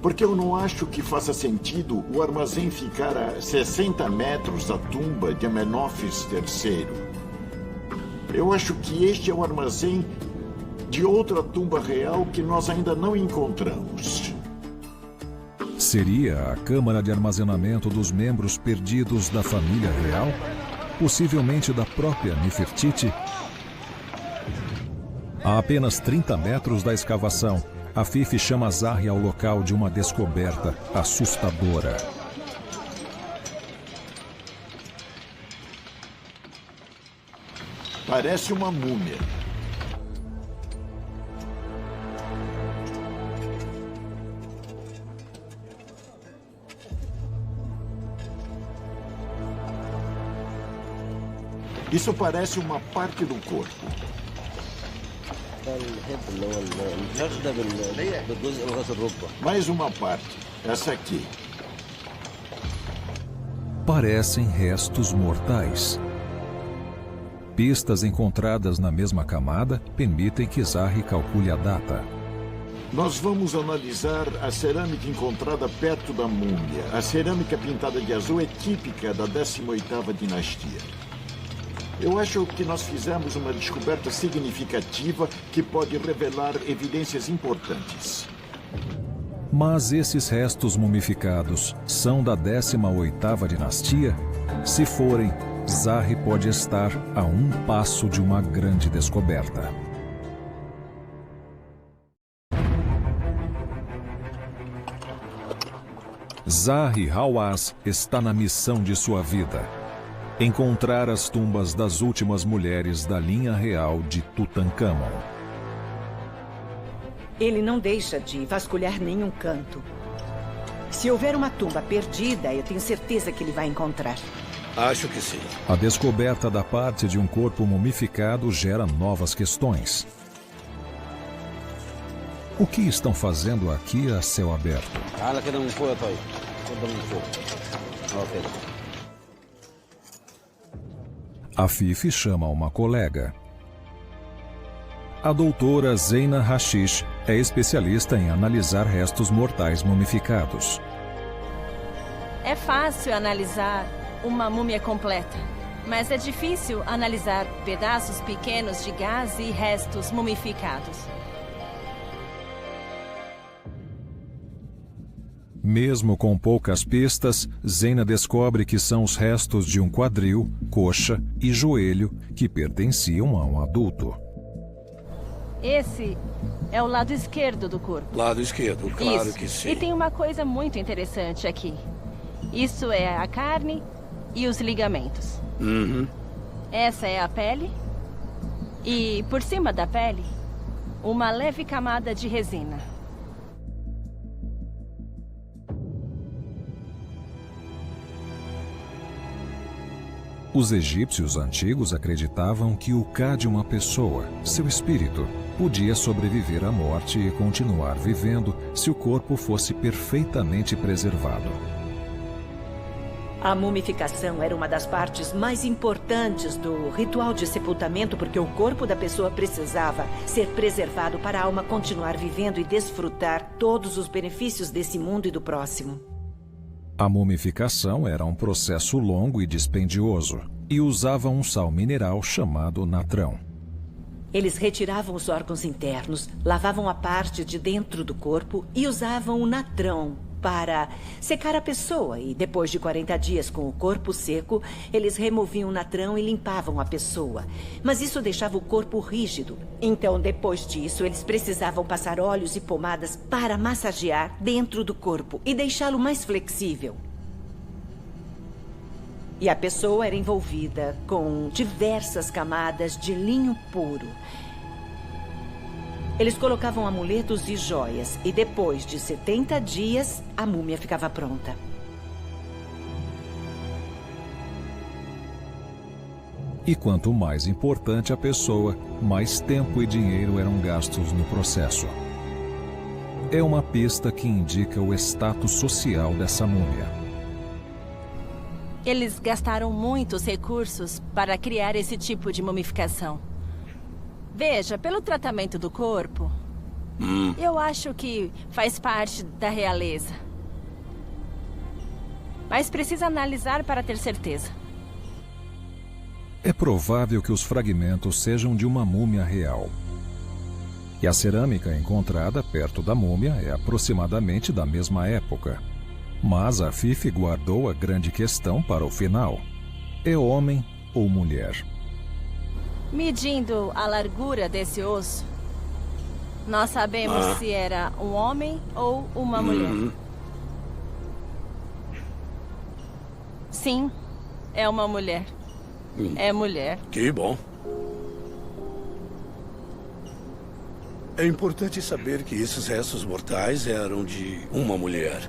Porque eu não acho que faça sentido o armazém ficar a 60 metros da tumba de Amenófis III. Eu acho que este é o armazém de outra tumba real que nós ainda não encontramos. Seria a câmara de armazenamento dos membros perdidos da família real? Possivelmente da própria Nefertiti? A apenas 30 metros da escavação, Afif chama Zahi ao local de uma descoberta assustadora. Parece uma múmia. Isso parece uma parte do corpo. Mais uma parte. Essa aqui. Parecem restos mortais. Pistas encontradas na mesma camada permitem que Zahi calcule a data. Nós vamos analisar a cerâmica encontrada perto da múmia. A cerâmica pintada de azul é típica da 18ª dinastia. Eu acho que nós fizemos uma descoberta significativa que pode revelar evidências importantes. Mas esses restos mumificados são da 18ª dinastia? Se forem, Zahi pode estar a um passo de uma grande descoberta. Zahi Hawass está na missão de sua vida: encontrar as tumbas das últimas mulheres da linha real de Tutankhamon. Ele não deixa de vasculhar nenhum canto. Se houver uma tumba perdida, eu tenho certeza que ele vai encontrar. Acho que sim. A descoberta da parte de um corpo mumificado gera novas questões. O que estão fazendo aqui a céu aberto? Afif chama uma colega. A doutora Zeina Hashish é especialista em analisar restos mortais mumificados. É fácil analisar uma múmia completa, mas é difícil analisar pedaços pequenos de gás e restos mumificados. Mesmo com poucas pistas, Zeyna descobre que são os restos de um quadril, coxa e joelho que pertenciam a um adulto. Esse é o lado esquerdo do corpo. Lado esquerdo, claro Isso. que sim. E tem uma coisa muito interessante aqui. Isso é a carne e os ligamentos. Uhum. Essa é a pele. E por cima da pele, uma leve camada de resina. Os egípcios antigos acreditavam que o Ka de uma pessoa, seu espírito, podia sobreviver à morte e continuar vivendo se o corpo fosse perfeitamente preservado. A mumificação era uma das partes mais importantes do ritual de sepultamento porque o corpo da pessoa precisava ser preservado para a alma continuar vivendo e desfrutar todos os benefícios desse mundo e do próximo. A mumificação era um processo longo e dispendioso e usava um sal mineral chamado natrão. Eles retiravam os órgãos internos, lavavam a parte de dentro do corpo e usavam o natrão para secar a pessoa. E depois de 40 dias com o corpo seco, eles removiam o natrão e limpavam a pessoa. Mas isso deixava o corpo rígido. Então, depois disso, eles precisavam passar óleos e pomadas para massagear dentro do corpo e deixá-lo mais flexível. E a pessoa era envolvida com diversas camadas de linho puro. Eles colocavam amuletos e joias, e depois de 70 dias, a múmia ficava pronta. E quanto mais importante a pessoa, mais tempo e dinheiro eram gastos no processo. É uma pista que indica o status social dessa múmia. Eles gastaram muitos recursos para criar esse tipo de mumificação. Veja, pelo tratamento do corpo, eu acho que faz parte da realeza. Mas precisa analisar para ter certeza. É provável que os fragmentos sejam de uma múmia real. E a cerâmica encontrada perto da múmia é aproximadamente da mesma época. Mas a Fifi guardou a grande questão para o final. É homem ou mulher? Medindo a largura desse osso, nós sabemos se era um homem ou uma mulher. Sim, é uma mulher. É mulher. Que bom. É importante saber que esses restos mortais eram de uma mulher.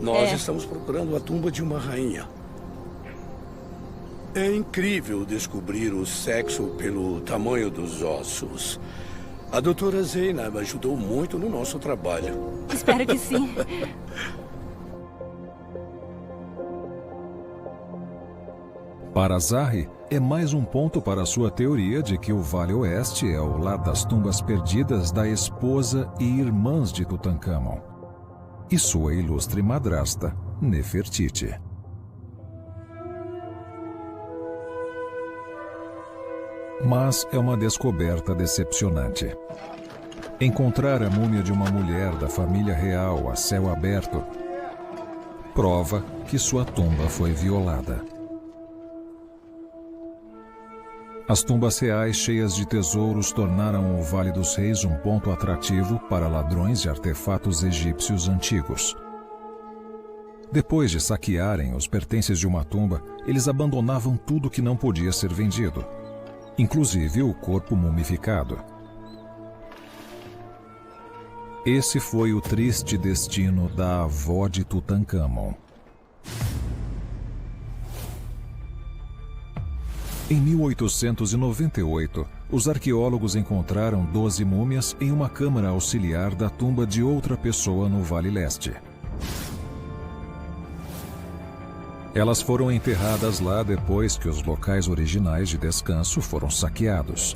Nós estamos procurando a tumba de uma rainha. É incrível descobrir o sexo pelo tamanho dos ossos. A doutora Zeyna me ajudou muito no nosso trabalho. Espero que sim. Para Zahi, é mais um ponto para sua teoria de que o Vale Oeste é o lar das tumbas perdidas da esposa e irmãs de Tutankhamon e sua ilustre madrasta, Nefertiti. Mas é uma descoberta decepcionante. Encontrar a múmia de uma mulher da família real a céu aberto prova que sua tumba foi violada. As tumbas reais cheias de tesouros tornaram o Vale dos Reis um ponto atrativo para ladrões de artefatos egípcios antigos. Depois de saquearem os pertences de uma tumba, eles abandonavam tudo que não podia ser vendido, inclusive o corpo mumificado. Esse foi o triste destino da avó de Tutankhamon. Em 1898, os arqueólogos encontraram 12 múmias em uma câmara auxiliar da tumba de outra pessoa no Vale Leste. Elas foram enterradas lá depois que os locais originais de descanso foram saqueados.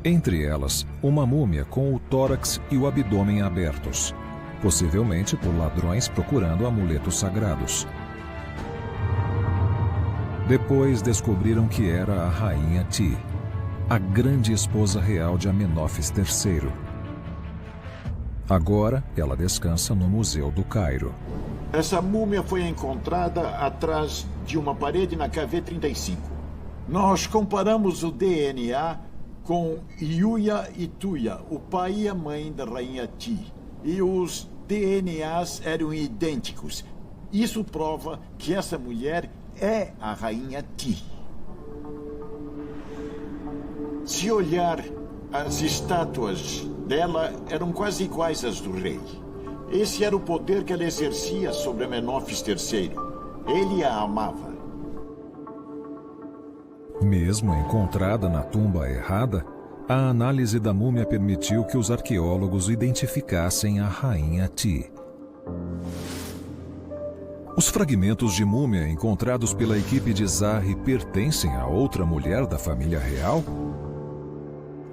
Entre elas, uma múmia com o tórax e o abdômen abertos, possivelmente por ladrões procurando amuletos sagrados. Depois descobriram que era a rainha Ti, a grande esposa real de Amenófis III. Agora, ela descansa no Museu do Cairo. Essa múmia foi encontrada atrás de uma parede na KV-35. Nós comparamos o DNA com Yuya e Tuya, o pai e a mãe da rainha Ti. E os DNAs eram idênticos. Isso prova que essa mulher é a rainha Ti. Se olhar, as estátuas dela eram quase iguais às do rei. Esse era o poder que ela exercia sobre Amenófis III. Ele a amava. Mesmo encontrada na tumba errada, a análise da múmia permitiu que os arqueólogos identificassem a rainha Ti. Os fragmentos de múmia encontrados pela equipe de Zahi pertencem a outra mulher da família real?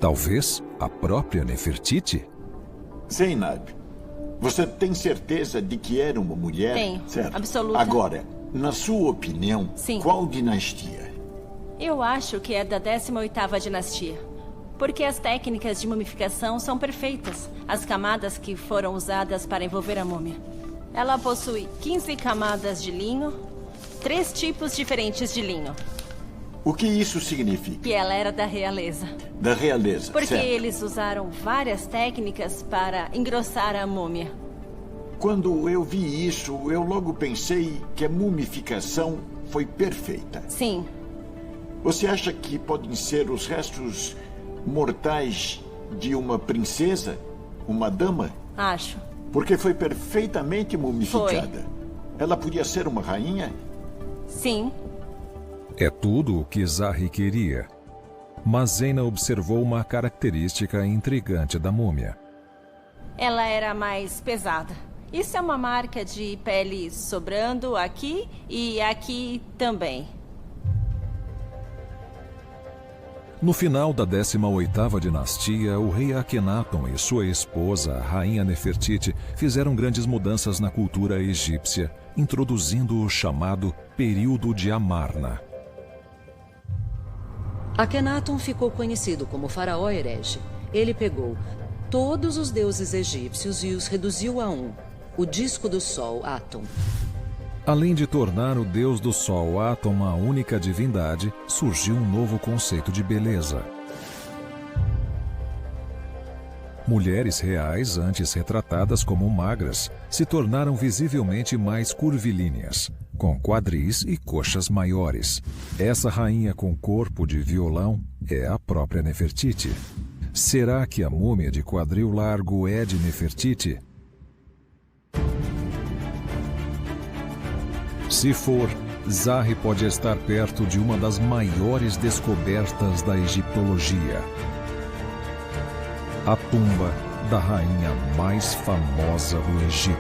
Talvez a própria Nefertiti? Zeynab, você tem certeza de que era uma mulher? Tenho, certo? Absoluta. Agora, na sua opinião, Sim. Qual dinastia? Eu acho que é da 18ª dinastia. Porque as técnicas de mumificação são perfeitas. As camadas que foram usadas para envolver a múmia. Ela possui 15 camadas de linho, 3 tipos diferentes de linho. O que isso significa? Que ela era da realeza. Da realeza, Porque certo. eles usaram várias técnicas para engrossar a múmia. Quando eu vi isso, eu logo pensei que a mumificação foi perfeita. Sim. Você acha que podem ser os restos mortais de uma princesa? Uma dama? Acho. Porque foi perfeitamente mumificada. Foi. Ela podia ser uma rainha? Sim. É tudo o que Zahi queria. Mas Zeina observou uma característica intrigante da múmia. Ela era mais pesada. Isso é uma marca de pele sobrando aqui e aqui também. No final da 18ª dinastia, o rei Akhenaton e sua esposa, a rainha Nefertiti, fizeram grandes mudanças na cultura egípcia, introduzindo o chamado período de Amarna. Akhenaton ficou conhecido como faraó herege. Ele pegou todos os deuses egípcios e os reduziu a um, o disco do sol, Atum. Além de tornar o deus do sol Atum a única divindade, surgiu um novo conceito de beleza. Mulheres reais, antes retratadas como magras, se tornaram visivelmente mais curvilíneas, com quadris e coxas maiores. Essa rainha com corpo de violão é a própria Nefertiti. Será que a múmia de quadril largo é de Nefertiti? Se for, Zahi pode estar perto de uma das maiores descobertas da egiptologia. A tumba da rainha mais famosa do Egito.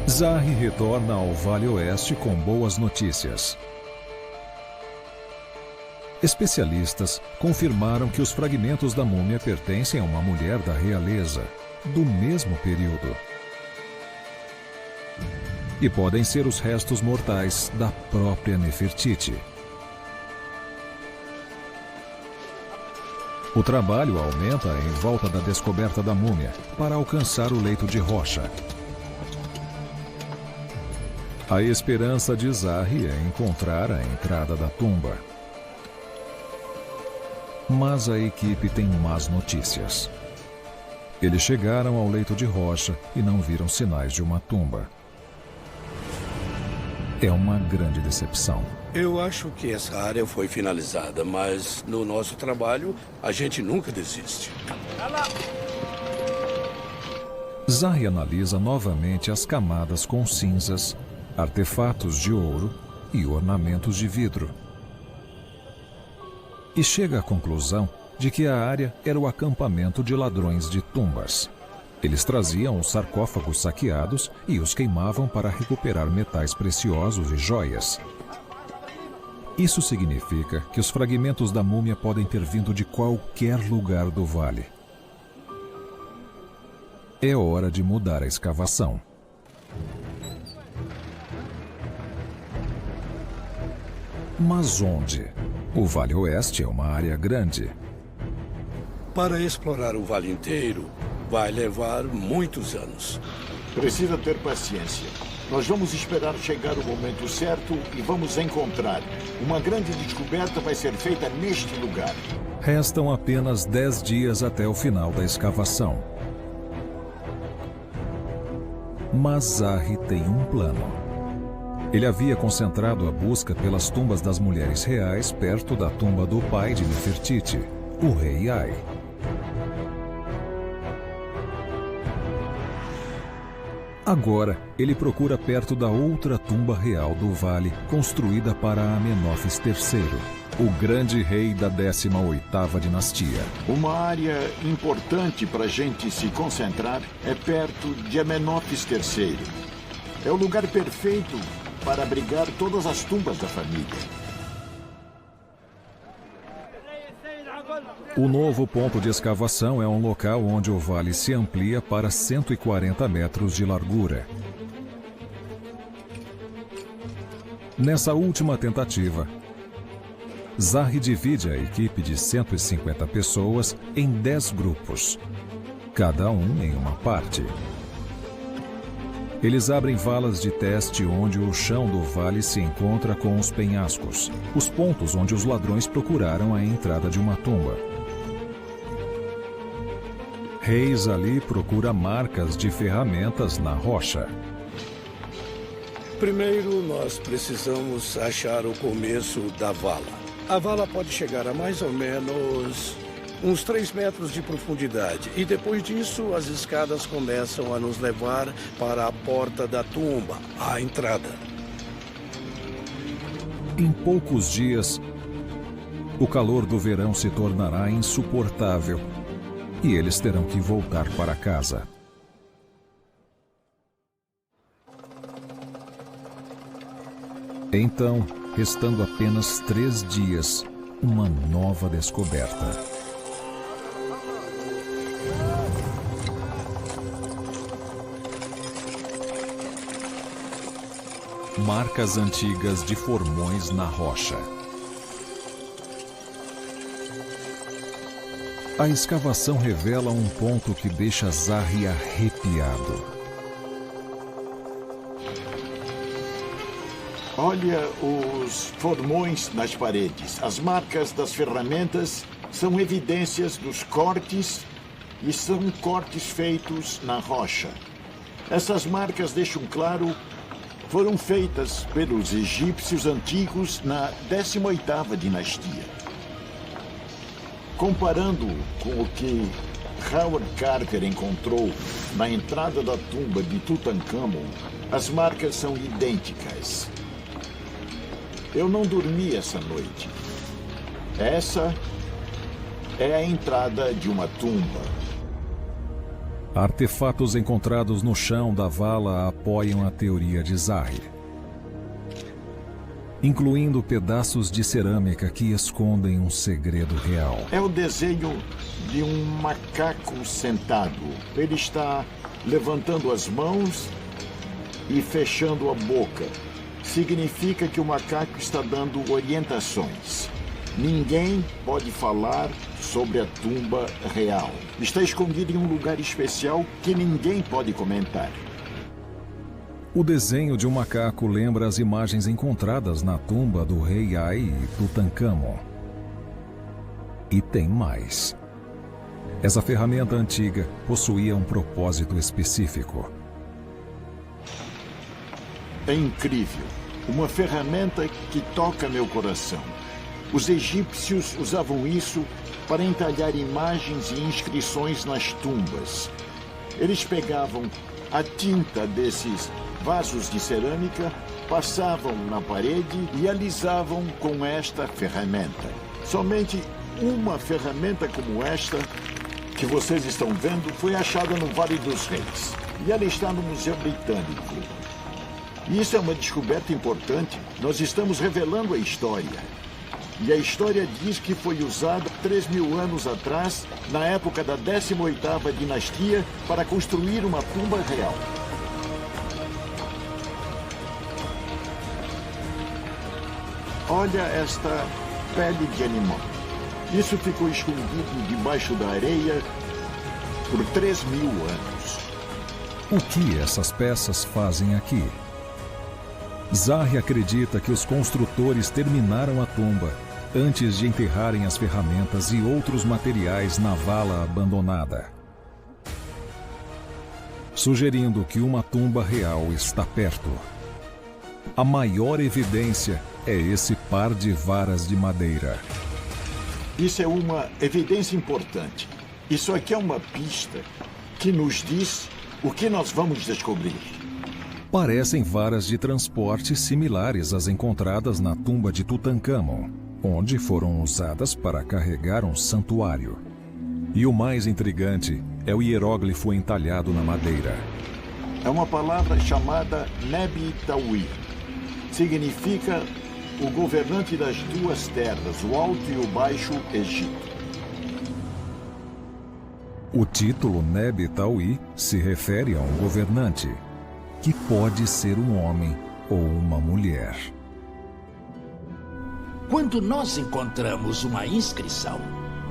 Zahi retorna ao Vale Oeste com boas notícias. Especialistas confirmaram que os fragmentos da múmia pertencem a uma mulher da realeza, do mesmo período. E podem ser os restos mortais da própria Nefertiti. O trabalho aumenta em volta da descoberta da múmia para alcançar o leito de rocha. A esperança de Zahi é encontrar a entrada da tumba. Mas a equipe tem más notícias. Eles chegaram ao leito de rocha e não viram sinais de uma tumba. É uma grande decepção. Eu acho que essa área foi finalizada, mas no nosso trabalho a gente nunca desiste. Zahi analisa novamente as camadas com cinzas, artefatos de ouro e ornamentos de vidro. E chega à conclusão de que a área era o acampamento de ladrões de tumbas. Eles traziam os sarcófagos saqueados e os queimavam para recuperar metais preciosos e joias. Isso significa que os fragmentos da múmia podem ter vindo de qualquer lugar do vale. É hora de mudar a escavação. Mas onde? O Vale Oeste é uma área grande. Para explorar o vale inteiro, vai levar muitos anos. Precisa ter paciência. Nós vamos esperar chegar o momento certo e vamos encontrar. Uma grande descoberta vai ser feita neste lugar. Restam apenas 10 dias até o final da escavação. Mas Zahri tem um plano. Ele havia concentrado a busca pelas tumbas das mulheres reais perto da tumba do pai de Nefertiti, o rei Ai. Agora, ele procura perto da outra tumba real do vale, construída para Amenófis III, o grande rei da 18ª dinastia. Uma área importante para a gente se concentrar é perto de Amenófis III. É o lugar perfeito para abrigar todas as tumbas da família. O novo ponto de escavação é um local onde o vale se amplia para 140 metros de largura. Nessa última tentativa, Zahri divide a equipe de 150 pessoas em 10 grupos, cada um em uma parte. Eles abrem valas de teste onde o chão do vale se encontra com os penhascos, os pontos onde os ladrões procuraram a entrada de uma tumba. Reis ali procura marcas de ferramentas na rocha. Primeiro, nós precisamos achar o começo da vala. A vala pode chegar a mais ou menos uns 3 metros de profundidade. E depois disso, as escadas começam a nos levar para a porta da tumba, a entrada. Em poucos dias, o calor do verão se tornará insuportável e eles terão que voltar para casa. Então, restando apenas 3 dias, uma nova descoberta. Marcas antigas de formões na rocha. A escavação revela um ponto que deixa Zahri arrepiado. Olha os formões nas paredes. As marcas das ferramentas são evidências dos cortes e são cortes feitos na rocha. Essas marcas deixam claro foram feitas pelos egípcios antigos na 18ª dinastia. Comparando com o que Howard Carter encontrou na entrada da tumba de Tutankhamon, as marcas são idênticas. Eu não dormi essa noite. Essa é a entrada de uma tumba. Artefatos encontrados no chão da vala apoiam a teoria de Zahri, incluindo pedaços de cerâmica que escondem um segredo real. É o desenho de um macaco sentado. Ele está levantando as mãos e fechando a boca. Significa que o macaco está dando orientações. Ninguém pode falar sobre a tumba real. Está escondido em um lugar especial que ninguém pode comentar. O desenho de um macaco lembra as imagens encontradas na tumba do rei Ai e Tutankhamon. E tem mais. Essa ferramenta antiga possuía um propósito específico. É incrível. Uma ferramenta que toca meu coração. Os egípcios usavam isso para entalhar imagens e inscrições nas tumbas. Eles pegavam a tinta desses vasos de cerâmica, passavam na parede e alisavam com esta ferramenta. Somente uma ferramenta como esta, que vocês estão vendo, foi achada no Vale dos Reis. E ela está no Museu Britânico. Isso é uma descoberta importante. Nós estamos revelando a história. E a história diz que foi usada 3.000 anos atrás, na época da 18ª dinastia, para construir uma tumba real. olha esta pele de animal. Isso ficou escondido debaixo da areia por 3.000 anos. O que essas peças fazem aqui? Zahi acredita que os construtores terminaram a tumba antes de enterrarem as ferramentas e outros materiais na vala abandonada, sugerindo que uma tumba real está perto. A maior evidência é esse par de varas de madeira. Isso é uma evidência importante. Isso aqui é uma pista que nos diz o que nós vamos descobrir. Parecem varas de transporte similares às encontradas na tumba de Tutancâmon, onde foram usadas para carregar um santuário. E o mais intrigante é o hieróglifo entalhado na madeira. É uma palavra chamada Nebi-Tawi. Significa o governante das duas terras, o Alto e o Baixo Egito. O título Nebi-Tawi se refere a um governante, que pode ser um homem ou uma mulher. Quando nós encontramos uma inscrição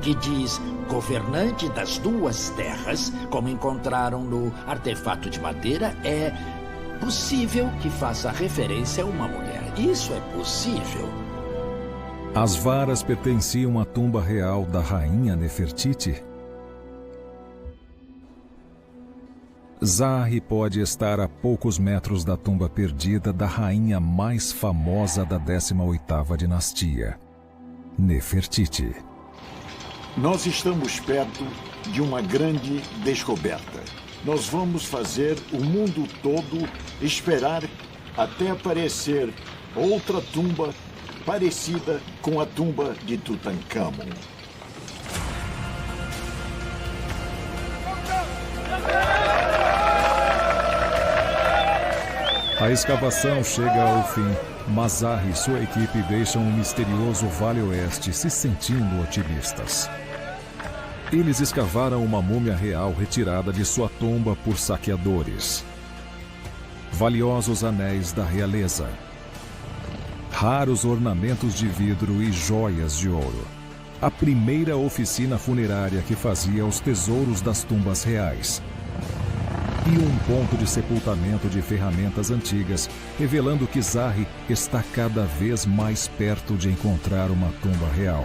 que diz governante das duas terras, como encontraram no artefato de madeira, é possível que faça referência a uma mulher. Isso é possível. As varas pertenciam à tumba real da rainha Nefertiti. Zahi pode estar a poucos metros da tumba perdida da rainha mais famosa da 18ª dinastia, Nefertiti. Nós estamos perto de uma grande descoberta. Nós vamos fazer o mundo todo esperar até aparecer outra tumba parecida com a tumba de Tutancâmon. A escavação chega ao fim, mas Zahi e sua equipe deixam o misterioso Vale Oeste se sentindo otimistas. Eles escavaram uma múmia real retirada de sua tumba por saqueadores. Valiosos anéis da realeza. Raros ornamentos de vidro e joias de ouro. A primeira oficina funerária que fazia os tesouros das tumbas reais. E um ponto de sepultamento de ferramentas antigas, revelando que Zahi está cada vez mais perto de encontrar uma tumba real.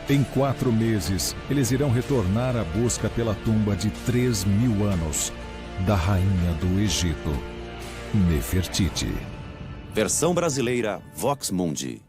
Em 4 meses, eles irão retornar à busca pela tumba de 3.000 anos da rainha do Egito, Nefertiti. Versão brasileira Vox Mundi.